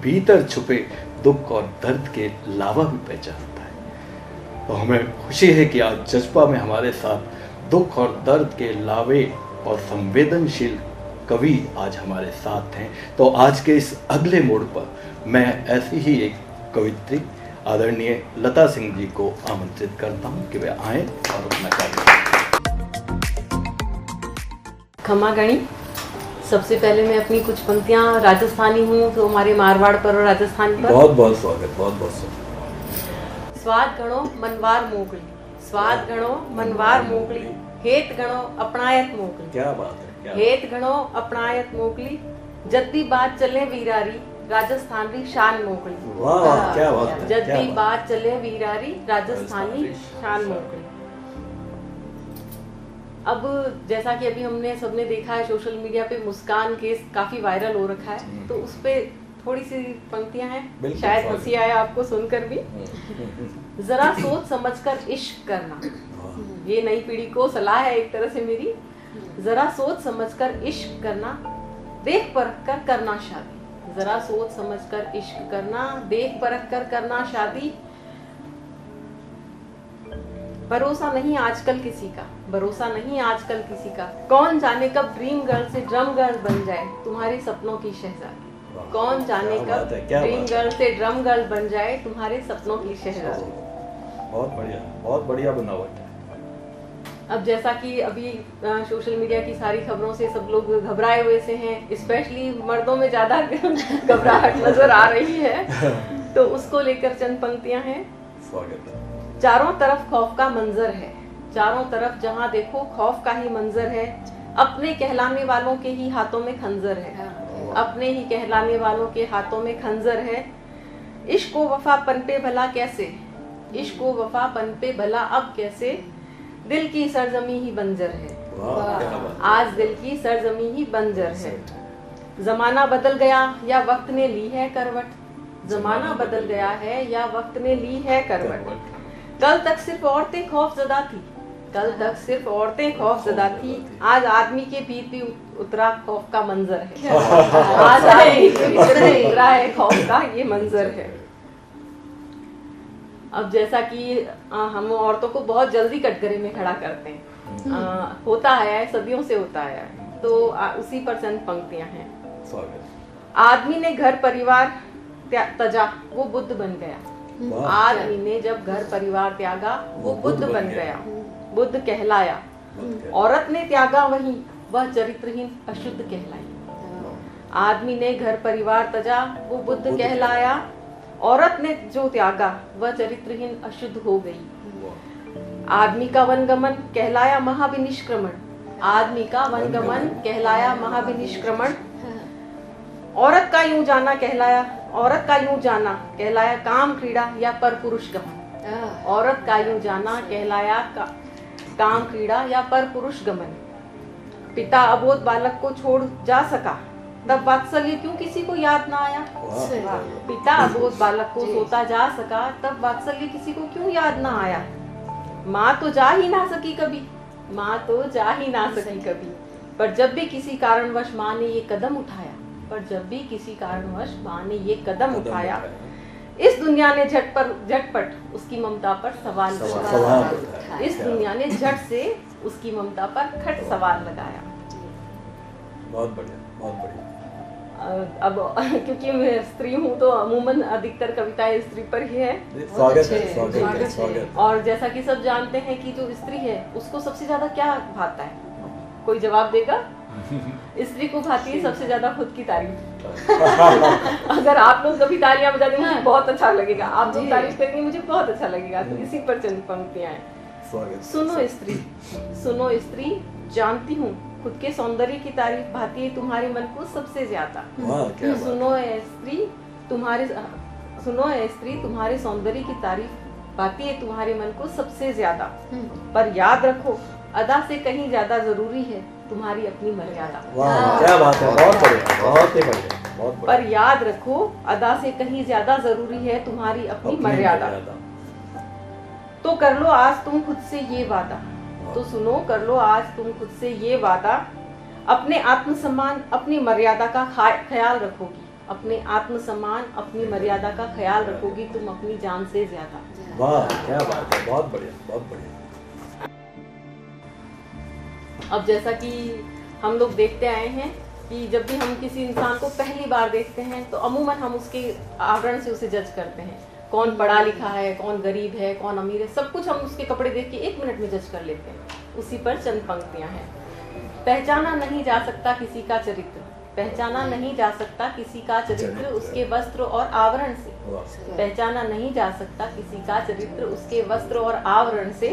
भीतर छुपे दुख और दर्द के लावा भी पहचानता है। तो हमें खुशी है कि आज जज्बा में हमारे साथ दुख और दर्द के लावे और संवेदनशील कवि आज हमारे साथ हैं। तो आज के इस अगले मोड़ पर मैं ऐसी ही एक कवित्री आदरणीय लता सिंह जी को आमंत्रित करता हूं कि वे आएं और अपना कार्य करें। खमा गणी, सबसे पहले मैं अपनी कुछ पंक्तियां राजस्थानी हूँ तो हमारे मारवाड़ पर और राजस्थान पर। बहुत बहुत स्वागत, बहुत बहुत स्वागत। स्वाद गणो मनवार मोगली, स्वाद गणो मनवार मोगली, हेत गणो अपनायत मोगली। क्या बात है, हेत गणो अपनायत मोगली, जद्दी बात चले वीरारी राजस्थानी शान मोगली। वाह, क्या बात है, जद्दी बात चले वीरारी राजस्थानी शान मोगली। अब जैसा कि अभी हमने सबने देखा है सोशल मीडिया पे मुस्कान केस काफी वायरल हो रखा है, तो उस पे थोड़ी सी पंक्तियां हैं, शायद हंसी आए आपको सुनकर भी। जरा सोच समझकर इश्क करना, ये नई पीढ़ी को सलाह है एक तरह से मेरी। जरा सोच समझकर इश्क करना, देख परख कर करना शादी। जरा सोच समझकर इश्क करना, देख परख कर करना शादी। भरोसा नहीं आजकल किसी का, भरोसा नहीं आजकल किसी का। कौन जाने कब ड्रीम गर्ल से ड्रम गर्ल बन जाए तुम्हारे सपनों की शहजादी। कौन जाने कब ड्रीम गर्ल से ड्रम गर्ल बन जाए तुम्हारे सपनों की शहजादी। बहुत बढ़िया बनावट है। अब जैसा कि अभी सोशल मीडिया की सारी खबरों से सब लोग घबराए हुए से हैं, स्पेशली मर्दों में ज्यादा घबराहट नजर आ रही है, तो उसको लेकर चंद पंक्तियां हैं। स्वागत है। चारों तरफ खौफ का मंजर है, चारों तरफ जहां देखो खौफ का ही मंजर है। अपने कहलाने वालों के ही हाथों में खंजर है, अपने ही कहलाने वालों के हाथों में खंजर है। इश्क व वफा पन पे भला कैसे, इश्क व वफा पन पे भला अब कैसे। दिल की सरजमी ही बंजर है, आज दिल की सरजमी ही बंजर है। जमाना बदल गया या वक्त ने ली है करवट, जमाना बदल गया है या वक्त ने ली है करवट। कल तक सिर्फ औरतें खौफजदा थी, कल तक सिर्फ औरतें खौफजदा थी। आज आदमी के भीतर भी उतरा खौफ का मंजर है, आज आदमी के भीतर उतरा है खौफ का ये मंजर है। अब जैसा कि हम औरतों को बहुत जल्दी कटघरे में खड़ा करते हैं, होता है, सदियों से होता है, तो उसी पर चंद पंक्तियां हैं। आदमी ने घर परिवार तजा वो बुद्ध बन गया, आदमी ने जब घर परिवार त्यागा वो बुद्ध बन गया, बुद्ध कहलाया। औरत ने त्यागा वही वह चरित्रहीन अशुद्ध कहलाई। आदमी ने घर परिवार तजा वो बुद्ध कहलाया, औरत ने जो त्यागा वह चरित्रहीन अशुद्ध हो गई। आदमी का वनगमन कहलाया महाविनिष्क्रमण, आदमी का वनगमन कहलाया महाविनिष्क्रमण। औरत का यूं जाना कहलाया, औरत का यूं जाना कहलाया काम क्रीड़ा या पर पुरुष गमन। औरत का यूं जाना कहलाया काम क्रीड़ा या पर पुरुष गमन। पिता अबोध बालक को छोड़ जा सका, तब वात्सल्य क्यों किसी को याद ना आया। पिता अबोध बालक को सोता जा सका, तब वात्सल्य किसी को क्यों याद ना आया। माँ तो जा ही ना सकी कभी, माँ तो जा ही ना सकी कभी। पर जब भी किसी कारणवश माँ ने ये कदम उठाया, पर जब भी किसी कारणवश माँ ने ये कदम उठाया, इस दुनिया ने झटपट उसकी ममता पर सवाल लगाया। इस दुनिया ने झट से उसकी ममता पर खट सवाल लगाया। बहुत बढ़िया, बहुत बढ़िया। अब क्योंकि मैं स्त्री हूँ तो अमूमन अधिकतर कविताएं स्त्री पर ही है। स्वागत है, स्वागत है, स्वागत। और जैसा कि सब जानते हैं कि जो स्त्री है उसको सबसे ज्यादा क्या भाता है, कोई जवाब देगा? स्त्री को भाती है सबसे ज्यादा खुद की तारीफ। अगर आप लोग कभी तालियां बजा देंगे मुझे बहुत अच्छा लगेगा, आप लोग तारीफ करेंगे मुझे बहुत अच्छा लगेगा। तो इसी पर चंद पंक्तियां हैं। सुनो स्त्री, सुनो स्त्री, जानती हूँ खुद के सौंदर्य की तारीफ भाती है तुम्हारे मन को सबसे ज्यादा। सुनो स्त्री तुम्हारे, सुनो स्त्री तुम्हारे सौंदर्य की तारीफ भाती है तुम्हारे मन को सबसे ज्यादा। पर याद रखो अदा से कहीं ज्यादा जरूरी है तुम्हारी अपनी मर्यादा। वाह क्या बात है, बहुत बढ़िया, बहुत ही बढ़िया, बहुत बढ़िया। पर याद रखो अदा से कहीं ज्यादा जरूरी है तुम्हारी अपनी मर्यादा। तो कर लो आज तुम खुद से ये वादा, तो सुनो कर लो आज तुम खुद से ये वादा, अपने आत्मसम्मान अपनी मर्यादा का ख्याल रखोगी, अपने आत्मसम्मान अपनी मर्यादा का ख्याल रखोगी तुम अपनी जान से ज्यादा। वाह क्या बात है, बहुत बढ़िया, बहुत बढ़िया। अब जैसा कि हम लोग देखते आए हैं कि जब भी हम किसी इंसान को पहली बार देखते हैं तो अमूमन हम उसके आवरण से उसे जज करते हैं, कौन पढ़ा लिखा है, कौन गरीब है, कौन अमीर है, सब कुछ हम उसके कपड़े देख के 1 मिनट में जज कर लेते हैं। उसी पर चंद पंक्तियां हैं। पहचाना नहीं जा सकता किसी का चरित्र, पहचाना नहीं जा सकता किसी का चरित्र उसके वस्त्र और आवरण से, पहचाना नहीं जा सकता किसी का चरित्र उसके वस्त्र और आवरण से,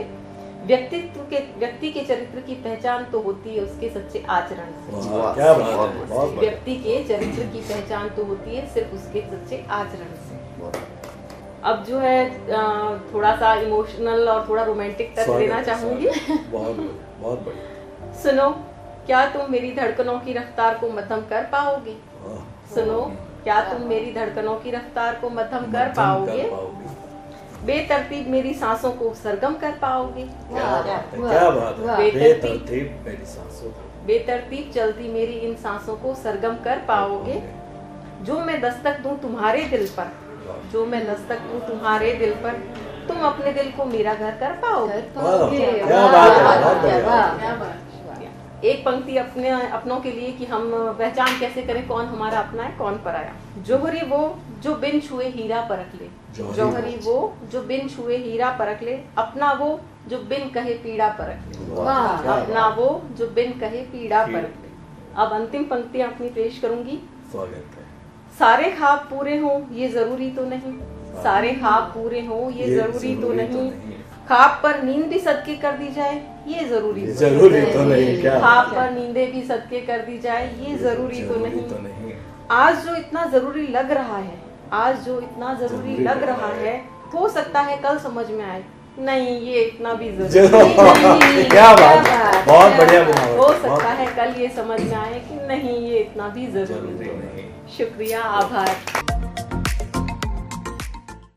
व्यक्ति के चरित्र की पहचान तो होती है उसके सच्चे आचरण से। क्या बात है, बहुत बढ़िया। व्यक्ति के चरित्र की पहचान तो होती है सिर्फ उसके सच्चे आचरण से। अब जो है थोड़ा सा इमोशनल और थोड़ा रोमांटिक टच देना चाहूंगी। बहुत बहुत बढ़िया। सुनो क्या तुम मेरी धड़कनों की रफ्तार को मध्यम कर पाओगे, सुनो क्या तुम मेरी धड़कनों की रफ्तार को मध्यम कर पाओगे, बेतरतीब मेरी सांसों को सरगम कर पाओगे, क्या बात है, बेतरतीब मेरी सांसों को, बेतरतीब चलती मेरी इन सांसों को सरगम कर पाओगे, जो मैं दस्तक दूं तुम्हारे दिल पर, जो मैं दस्तक दूं तुम्हारे दिल पर, तुम अपने दिल को मेरा घर कर पाओगे। क्या बात है, बहुत बढ़िया। एक पंक्ति अपनों के लिए कि हम पहचान कैसे करें कौन हमारा अपना है कौन पराया। जोहरी वो जो बिन छुए हीरा परख ले, जोहरी वो जो बिन छुए हीरा परख ले, अपना वो जो बिन कहे पीड़ा परख ले, अपना वो जो बिन कहे पीड़ा परख ले। अब अंतिम पंक्तियां अपनी पेश करूंगी। स्वागत है। सारे ख्वाब पूरे हों ये जरूरी तो नहीं, सारे ख्वाब पूरे हों ये जरूरी तो नहीं, ख्वाब पर नींद भी सदके कर दी जाए ये जरूरी तो नहीं, ख्वाब पर नींदें भी सदके कर दी जाए ये जरूरी तो नहीं। आज जो इतना जरूरी लग रहा है, आज जो इतना जरूरी लग रहा है, हो सकता है कल समझ में आए नहीं ये इतना भी जरूरी नहीं। क्या बात है, बहुत बढ़िया बनावट। हो सकता है कल ये समझ में आए कि नहीं ये इतना भी जरूरी नहीं। शुक्रिया, आभार।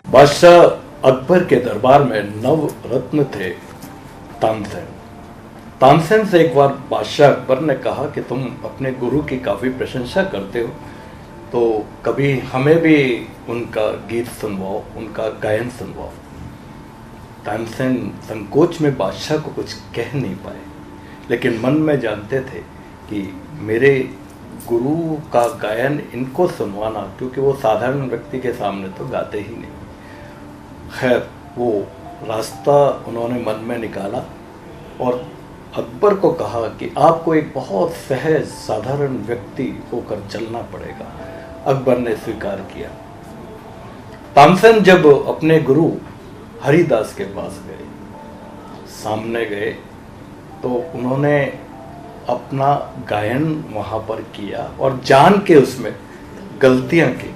बादशाह अकबर के दरबार में नव रत्न थे तानसेन। तानसेन से एक बार बादशाह अकबर ने कहा कि तुम अपने गुरु की काफ़ी प्रशंसा करते हो, तो कभी हमें भी उनका गीत सुनवाओ, उनका गायन सुनवाओ। तानसेन संकोच में बादशाह को कुछ कह नहीं पाए, लेकिन मन में जानते थे कि मेरे गुरु का गायन इनको सुनवाना, क्योंकि वो साधारण व्यक्ति के सामने तो गाते ही नहीं। खैर वो रास्ता उन्होंने मन में निकाला और अकबर को कहा कि आपको एक बहुत सहज साधारण व्यक्ति होकर चलना पड़ेगा। अकबर ने स्वीकार किया। तानसेन जब अपने गुरु हरिदास के पास गए, सामने गए, तो उन्होंने अपना गायन वहाँ पर किया और जान के उसमें गलतियाँ की,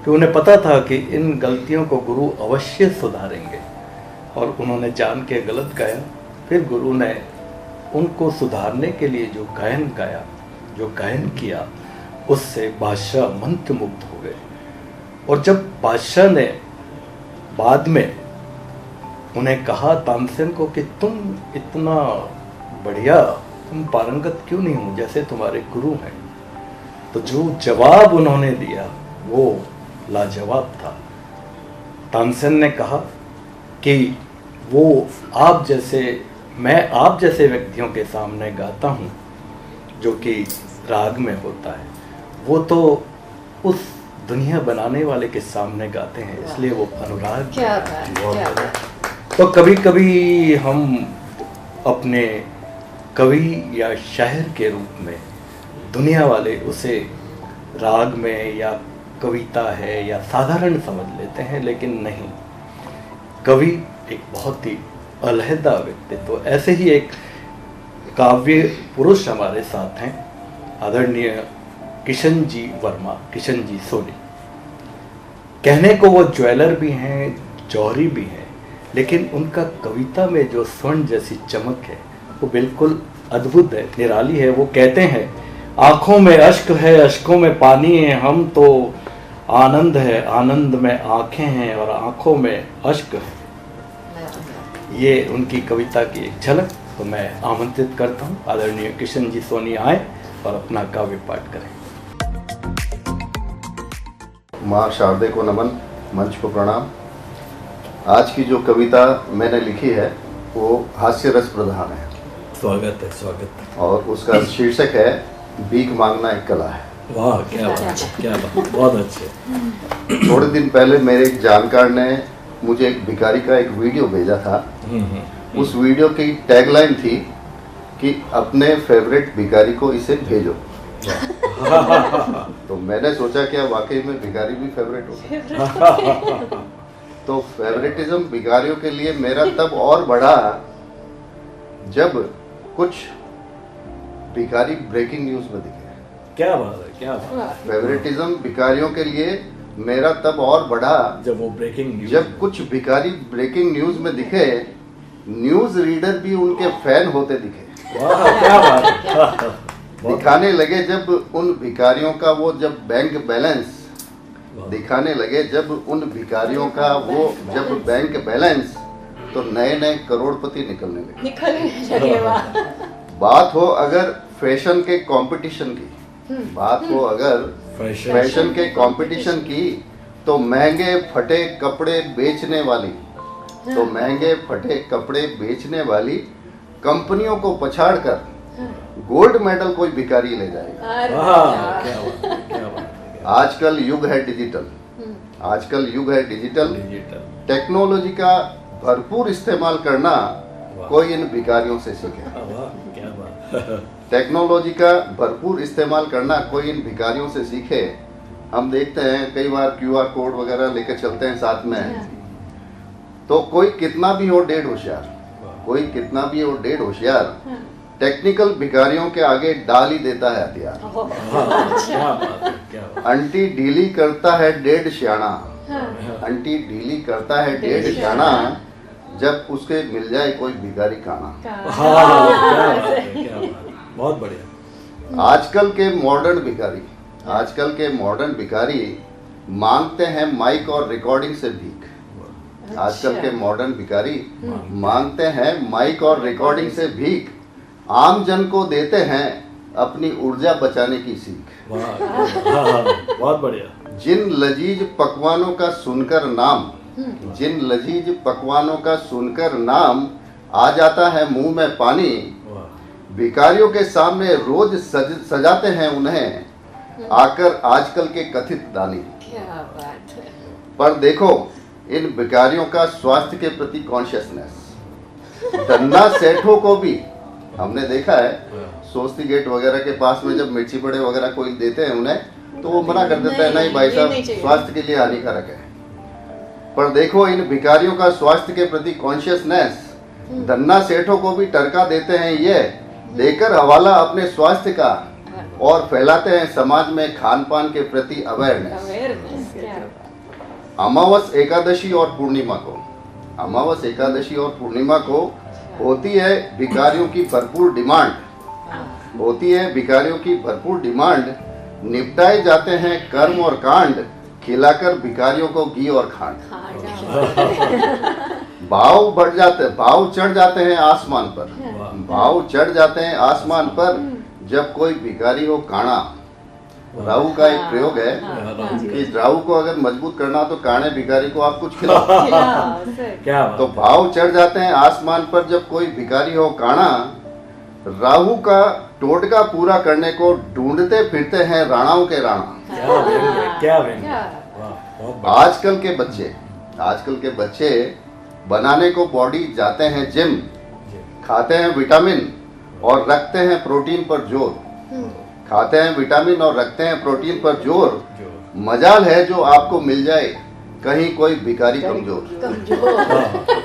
कि उन्हें पता था कि इन गलतियों को गुरु अवश्य सुधारेंगे, और उन्होंने जान के गलत गाया। फिर गुरु ने उनको सुधारने के लिए जो गायन गाया, जो गायन किया, उससे बादशाह मंत्रमुग्ध हो गए। और जब बादशाह ने बाद में उन्हें कहा तानसेन को कि तुम इतना बढ़िया, तुम पारंगत क्यों नहीं हो जैसे तुम्हारे गुरु हैं, तो जो जवाब उन्होंने दिया वो लाजवाब था। तानसेन ने कहा कि वो आप जैसे, मैं आप जैसे व्यक्तियों के सामने गाता हूँ जो कि राग में होता है, वो तो उस दुनिया बनाने वाले के सामने गाते हैं, इसलिए वो अनुराग। क्या बात। तो कभी कभी हम अपने कवि या शायर के रूप में, दुनिया वाले उसे राग में या कविता है या साधारण समझ लेते हैं, लेकिन नहीं, कवि एक बहुत ही अलहदा व्यक्तित्व। तो ऐसे ही एक काव्य पुरुष हमारे साथ हैं, आदरणीय किशन जी वर्मा, किशन जी सोनी। कहने को वो ज्वेलर भी हैं, जौहरी भी हैं, लेकिन उनका कविता में जो स्वर्ण जैसी चमक है वो बिल्कुल अद्भुत है, निराली है। वो कहते हैं आंखों में अश्क है, अश्कों में पानी है, हम तो आनंद है, आनंद में आंखें हैं और आंखों में अश्क है। ये उनकी कविता की एक झलक। तो मैं आमंत्रित करता हूँ आदरणीय किशन जी सोनी आए और अपना काव्य पाठ करें। माँ शारदे को नमन, मंच को प्रणाम। आज की जो कविता मैंने लिखी है वो हास्य रस प्रधान है। स्वागत है, स्वागत है। और उसका शीर्षक है भीख मांगना एक कला है। वाह, क्या बात, क्या बात, बहुत अच्छे। थोड़े दिन पहले मेरे एक जानकार ने मुझे एक भिखारी का एक वीडियो भेजा था। उस वीडियो की टैगलाइन थी कि अपने फेवरेट भिखारी को इसे भेजो। तो मैंने सोचा कि वाकई में भिखारी भी फेवरेट होगा। तो फेवरेटिज्म भिखारियों के लिए मेरा तब और बढ़ा जब कुछ भिखारी ब्रेकिंग न्यूज में दिखे। क्या बात है, क्या बात। फेवरेटिज्म भिखारियों के लिए मेरा तब और बढ़ा जब वो ब्रेकिंग न्यूज, जब कुछ भिखारी ब्रेकिंग न्यूज में दिखे, न्यूज रीडर भी उनके फैन होते दिखे। वाह, क्या बात। दिखाने लगे जब उन भिखारियों का वो जब बैंक बैलेंस दिखाने लगे जब उन भिखारियों का वो जब बैंक बैलेंस, तो नए नए करोड़पति निकलने लगे। बात हो अगर फैशन के कंपटीशन की, बात हो अगर फैशन के कंपटीशन की, तो महंगे फटे कपड़े बेचने वाली, तो महंगे फटे कपड़े बेचने वाली कंपनियों को पछाड़कर गोल्ड मेडल कोई भिखारी ले जाएगा। वाह, क्या बात, क्या बात। आजकल युग है डिजिटल, आजकल युग है डिजिटल। टेक्नोलॉजी का भरपूर इस्तेमाल करना कोई इन भिखारियों से सीखे। क्या बात। टेक्नोलॉजी का भरपूर इस्तेमाल करना कोई इन भिखारियों से सीखे। हम देखते हैं कई बार QR कोड वगैरह लेकर चलते हैं साथ में, तो कोई कितना भी हो डेढ़ होशियार, कोई कितना भी हो डेढ़ होशियार, टेक्निकल भिखारियों के आगे डाल ही देता है हथियार। क्या बात, क्या बात। अंटी ढीली करता है डेढ़ श्याना, अंटी ढीली करता है डेढ़ श्याना, जब उसके मिल जाए कोई भिखारी काना। क्या बात है, क्या बात। बहुत बढ़िया। आजकल के मॉडर्न भिखारी, आजकल के मॉडर्न भिखारी मांगते हैं माइक और रिकॉर्डिंग से भीख। आजकल के मॉडर्न भिखारी मांगते हैं माइक और रिकॉर्डिंग से भीख, आम जन को देते हैं अपनी ऊर्जा बचाने की सीख। बहुत बढ़िया। जिन लजीज पकवानों का सुनकर नाम, जिन लजीज पकवानों का सुनकर नाम आ जाता है मुंह में पानी, भिखारियों के सामने रोज सजाते हैं उन्हें आकर आजकल के कथित दानी। क्या बात है। पर देखो इन भिखारियों का स्वास्थ्य के प्रति कॉन्शियसनेस। धन्ना सेठों को भी हमने देखा है, सोस्ती गेट वगैरह के पास में जब मिर्ची बड़े वगैरह कोई देते हैं उन्हें, तो वो मना कर देता है, नहीं भाई साहब स्वास्थ्य के लिए हानिकारक है। पर देखो इन भिखारियों का स्वास्थ्य के प्रति कॉन्शियसनेस। धन्ना सेठों को भी टरका देते हैं ये, देकर हवाला अपने स्वास्थ्य का, और फैलाते हैं समाज में खान पान के प्रति अवेयरनेस। अमावस एकादशी और पूर्णिमा को, अमावस एकादशी और पूर्णिमा को होती है भिखारियों की भरपूर डिमांड, होती है भिखारियों की भरपूर डिमांड। निपटाए जाते हैं कर्म और कांड, खिलाकर भिखारियों को घी और खांड। भाव बढ़ जाते, भाव चढ़ जाते हैं आसमान पर, भाव चढ़ जाते हैं आसमान पर, जब कोई भिखारी हो काना। राहु का एक प्रयोग है कि राहु को अगर मजबूत करना तो काने भिखारी को आप कुछ खिलाओ। क्या तो भाव चढ़ जाते हैं आसमान पर जब कोई भिखारी हो काना। राहु का टोटका पूरा करने को ढूंढते फिरते हैं राणाओं के राणा। क्या आजकल के बच्चे, आजकल के बच्चे बनाने को बॉडी जाते हैं जिम, खाते हैं विटामिन और रखते हैं प्रोटीन पर जोर, खाते हैं विटामिन और रखते हैं प्रोटीन पर जोर। मजाल है जो आपको मिल जाए कहीं कोई भिखारी कमजोर।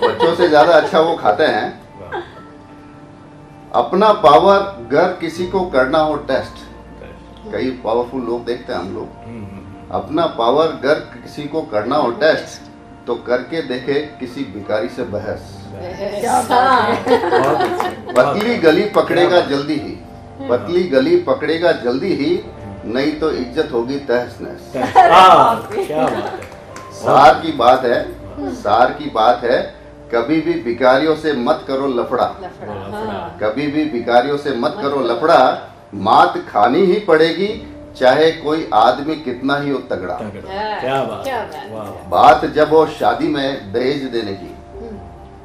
बच्चों से ज्यादा अच्छा वो खाते हैं। अपना पावर घर किसी को करना हो टेस्ट, कई पावरफुल लोग देखते हैं हम लोग। अपना पावर घर किसी को करना हो टेस्ट, तो करके देखे किसी भिखारी से बहस। पतली गली पकड़ेगा जल्दी ही, पतली गली पकड़ेगा जल्दी ही, नहीं तो इज्जत होगी तहस नहस। क्या बात है। सार की बात है, सार की बात है, कभी भी भिखारियों से मत करो लफड़ा, कभी भी भिखारियों से मत करो लफड़ा, मात खानी ही पड़ेगी चाहे कोई आदमी कितना ही हो तगड़ा। क्या बात है। वाह। बात जब हो शादी में दहेज देने की,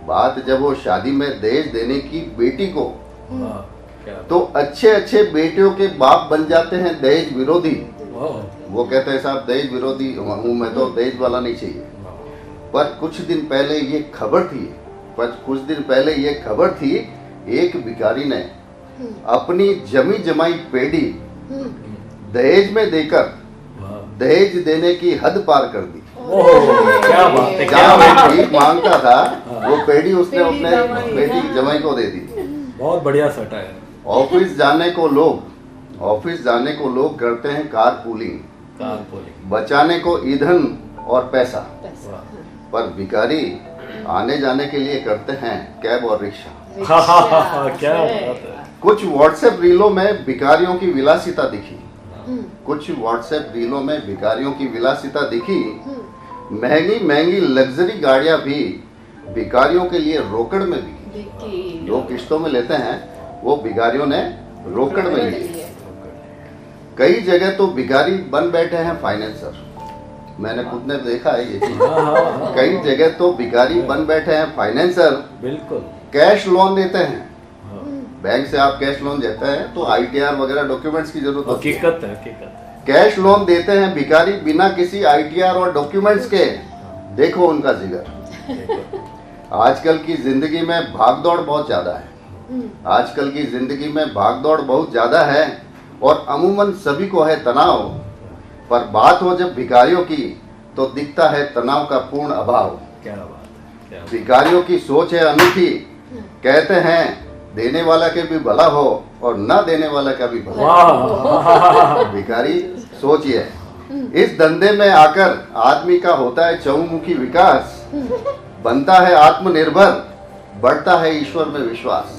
बात जब हो शादी में दहेज देने की बेटी को, वाह, क्या बात। तो अच्छे अच्छे बेटियों के बाप बन जाते हैं दहेज विरोधी। वाह, वो कहते हैं साहब दहेज विरोधी हूँ मैं, तो दहेज वाला नहीं चाहिए। पर कुछ दिन पहले ये खबर थी, एक भिखारी ने अपनी जमी जमाई पेड़ी दहेज में देकर वाह। दहेज देने की हद पार कर दी। ओह, क्या बात है। क्या जहाँ बात वो भीख मांगता था वो पेड़ी उसने अपने बेटी जमाई को दे दी। है। बहुत बढ़िया सटा है। ऑफिस जाने को लोग करते हैं कारपूलिंग, बचाने को ईंधन और पैसा, वाह। पर भिखारी आने जाने के लिए करते हैं कैब और रिक्शा। क्या बात है। कुछ व्हाट्सएप रीलों में भिखारियों की विलासिता दिखी, कुछ व्हाट्सएप रीलों में भिखारियों की विलासिता दिखी। महंगी महंगी लग्जरी गाड़ियां भी भिखारियों के लिए रोकड़ में बिकी। जो किस्तों में लेते हैं वो भिखारियों ने रोकड़ में लिए। कई जगह तो भिखारी बन बैठे हैं फाइनेंसर, मैंने खुद ने देखा है ये चीज। कई जगह तो भिखारी बन बैठे हैं फाइनेंसर। बिल्कुल। कैश लोन देते हैं, बैंक से आप कैश लोन देते हैं तो ITR वगैरह डॉक्यूमेंट्स की जरूरत होती है। हकीकत है। कैश लोन देते हैं भिखारी बिना किसी ITR और डॉक्यूमेंट्स के। देखो उनका जिगर। आजकल की जिंदगी में भागदौड़ बहुत ज्यादा है, आजकल की जिंदगी में भागदौड़ बहुत ज्यादा है और अमूमन सभी को है तनाव। पर बात हो जब भिखारियों की तो दिखता है तनाव का पूर्ण अभाव। क्या बात है। भिखारियों की सोच है अनूठी, कहते हैं देने वाला के भी भला हो और न देने वाला का भी भला। वाह। भिखारी सोचिए, इस धंधे में आकर आदमी का होता है चहुमुखी विकास, बनता है आत्मनिर्भर, बढ़ता है ईश्वर में विश्वास,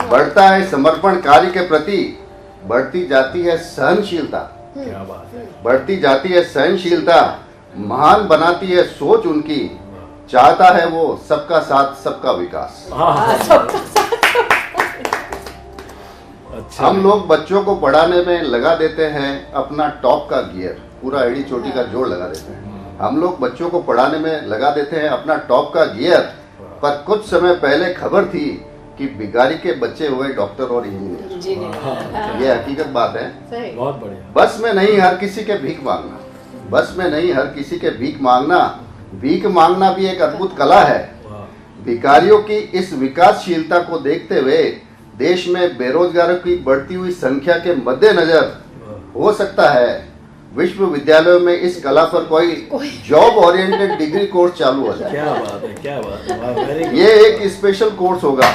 बढ़ता है समर्पण कार्य के प्रति, बढ़ती जाती है सहनशीलता, क्या बात है। बढ़ती जाती है सहनशीलता, महान बनाती है सोच उनकी, चाहता है वो सबका साथ सबका विकास। अच्छा। हम लोग बच्चों को पढ़ाने में लगा देते हैं अपना टॉप का गियर, पूरा एड़ी चोटी का जोड़ लगा देते हैं। हम लोग बच्चों को पढ़ाने में लगा देते हैं अपना टॉप का गियर, पर कुछ समय पहले खबर थी कि भिखारी के बच्चे हुए डॉक्टर और इंजीनियर। ये हकीकत बात है। बहुत बढ़िया। बस में नहीं हर किसी के भीख मांगना, बस में नहीं हर किसी के भीख मांगना, भीख मांगना भी एक अद्भुत कला है। भिखारियों की इस विकासशीलता को देखते हुए देश में बेरोजगारों की बढ़ती हुई संख्या के मद्देनजर हो सकता है विश्वविद्यालयों में इस कला पर कोई जॉब ओरिएंटेड डिग्री कोर्स चालू हो जाए। क्या बात है। क्या बात है। वाह, very good। ये एक स्पेशल कोर्स होगा,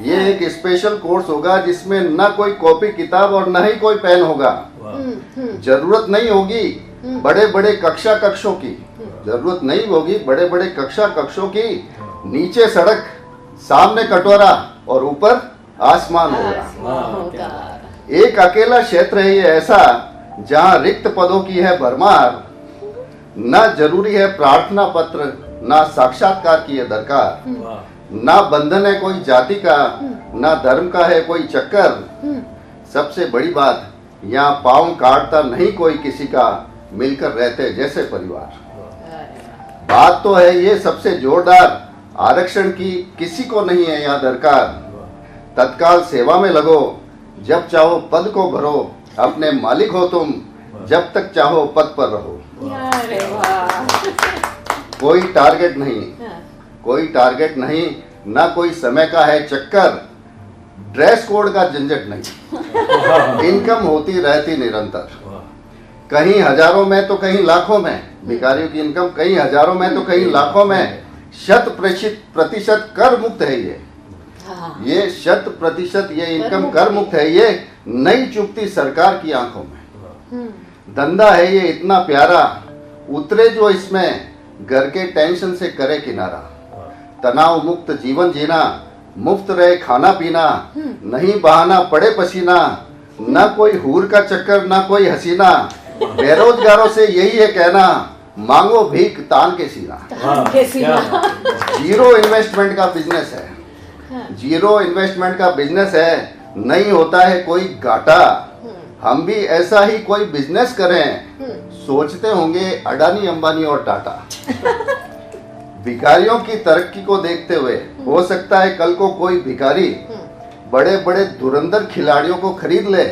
ये एक स्पेशल कोर्स होगा जिसमें न कोई कॉपी किताब और न ही कोई पेन होगा। वाह। जरूरत नहीं होगी बड़े बड़े कक्षा कक्षों की, जरूरत नहीं होगी बड़े बड़े कक्षा कक्षों की। नीचे सड़क, सामने कटोरा और ऊपर आसमान होगा। वाह, क्या बात एक अकेला क्षेत्र है ये ऐसा जहां रिक्त पदों की है भरमार, न जरूरी है प्रार्थना पत्र, न साक्षात्कार की है दरकार, है। वाह। न बंधन है कोई जाति का, न धर्म का है कोई चक्कर। सबसे बड़ी बात, यहाँ पाँव काटता नहीं कोई किसी का, मिलकर रहते जैसे परिवार। बात तो है ये सबसे जोरदार, आरक्षण की किसी को नहीं है यहाँ दरकार। तत्काल सेवा में लगो, जब चाहो पद को भरो, अपने मालिक हो तुम, जब तक चाहो पद पर रहो। कोई टारगेट नहीं, कोई टारगेट नहीं, ना कोई समय का है चक्कर, ड्रेस कोड का झंझट नहीं, इनकम होती रहती निरंतर। कहीं हजारों में तो कहीं लाखों में, भिखारियों की इनकम कहीं हजारों में तो कहीं लाखों में। 100% कर मुक्त है ये 100% ये इनकम कर मुक्त है ये, नहीं चुपती सरकार की आंखों में। धंधा है ये इतना प्यारा, उतरे जो इसमें घर के टेंशन से करे किनारा। तनाव मुक्त जीवन जीना, मुफ्त रहे खाना पीना, नहीं बहाना पड़े पसीना, ना कोई हूर का चक्कर ना कोई हसीना, बेरोजगारों से यही है कहना, मांगो भीख तान के सीना। जीरो इन्वेस्टमेंट का बिजनेस है, जीरो इन्वेस्टमेंट का बिजनेस है, नहीं होता है कोई घाटा। हम भी ऐसा ही कोई बिजनेस करें, सोचते होंगे अडानी अंबानी और टाटा। भिखारियों की तरक्की को देखते हुए हो सकता है कल को कोई भिखारी बड़े बड़े धुरंधर खिलाड़ियों को खरीद ले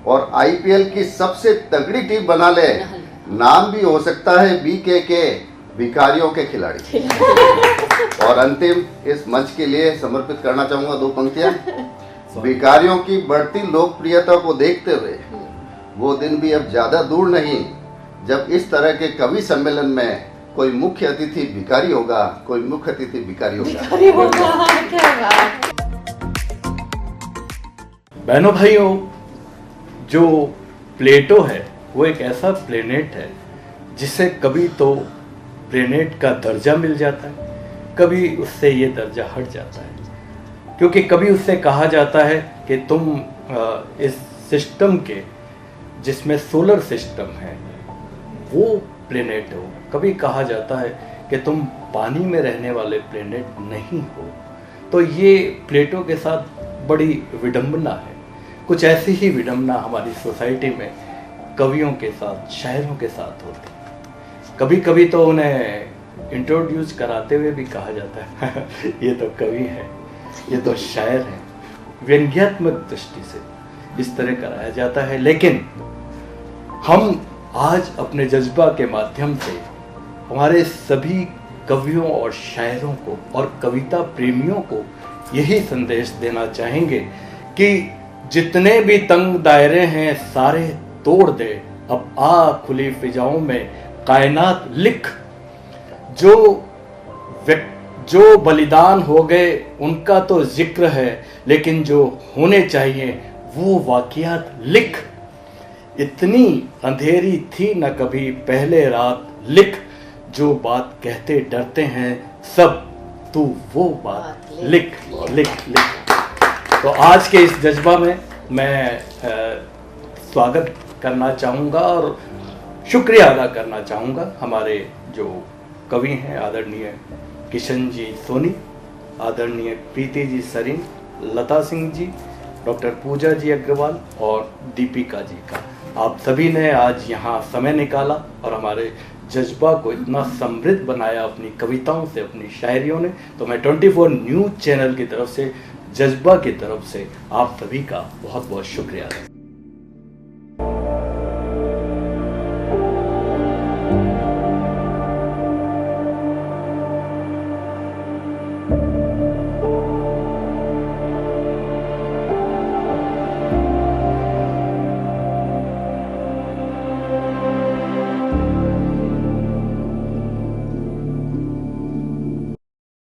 और आईपीएल की सबसे तगड़ी टीम बना ले। नाम भी हो सकता है बीके, भिखारियों के खिलाड़ी। और अंतिम इस मंच के लिए समर्पित करना चाहूंगा 2 पंक्तियां। भिखारियों की बढ़ती लोकप्रियता को देखते हुए वो दिन भी अब ज्यादा दूर नहीं जब इस तरह के कवि सम्मेलन में कोई मुख्य अतिथि भिखारी होगा, कोई मुख्य अतिथि भिखारी होगा। बहनों भाइयों, जो प्लेटो है वो एक ऐसा प्लेनेट है जिसे कभी तो प्लेनेट का दर्जा मिल जाता है, कभी उससे ये दर्जा हट जाता है। क्योंकि कभी उससे कहा जाता है कि तुम इस सिस्टम के जिसमें सोलर सिस्टम है वो प्लेनेट हो, कभी कहा जाता है कि तुम पानी में रहने वाले प्लेनेट नहीं हो। तो ये प्लेटो के साथ बड़ी विडंबना है। कुछ ऐसी ही विडंबना हमारी सोसाइटी में कवियों के साथ, शायरों के साथ होती है। कभी कभी तो उन्हें इंट्रोड्यूस कराते हुए भी कहा जाता है ये तो कवि है, ये तो शायर है। व्यंग्यात्मक दृष्टि से इस तरह कराया जाता है। लेकिन हम आज अपने जज्बा के माध्यम से हमारे सभी कवियों और शायरों को और कविता प्रेमियों को यही संदेश देना चाहेंगे कि जितने भी तंग दायरे हैं सारे तोड़ दे, अब आ खुली फिजाओं में कायनात लिख। जो बलिदान हो गए उनका तो जिक्र है, लेकिन जो होने चाहिए वो वाकयात लिख। इतनी अंधेरी थी न कभी पहले रात, लिख जो बात कहते डरते हैं सब, तू वो बात लिख लिख लिख। तो आज के इस जज्बा में मैं स्वागत करना चाहूँगा और शुक्रिया अदा करना चाहूँगा हमारे जो कवि हैं, आदरणीय किशन जी सोनी, आदरणीय प्रीति जी सरीन, लता सिंह जी, डॉक्टर पूजा जी अग्रवाल और दीपिका जी का। आप सभी ने आज यहाँ समय निकाला और हमारे जज्बा को इतना समृद्ध बनाया अपनी कविताओं से, अपनी शायरियों ने। तो मैं 24 न्यूज़ चैनल की तरफ से, जज्बा की तरफ से आप सभी का बहुत बहुत शुक्रिया है।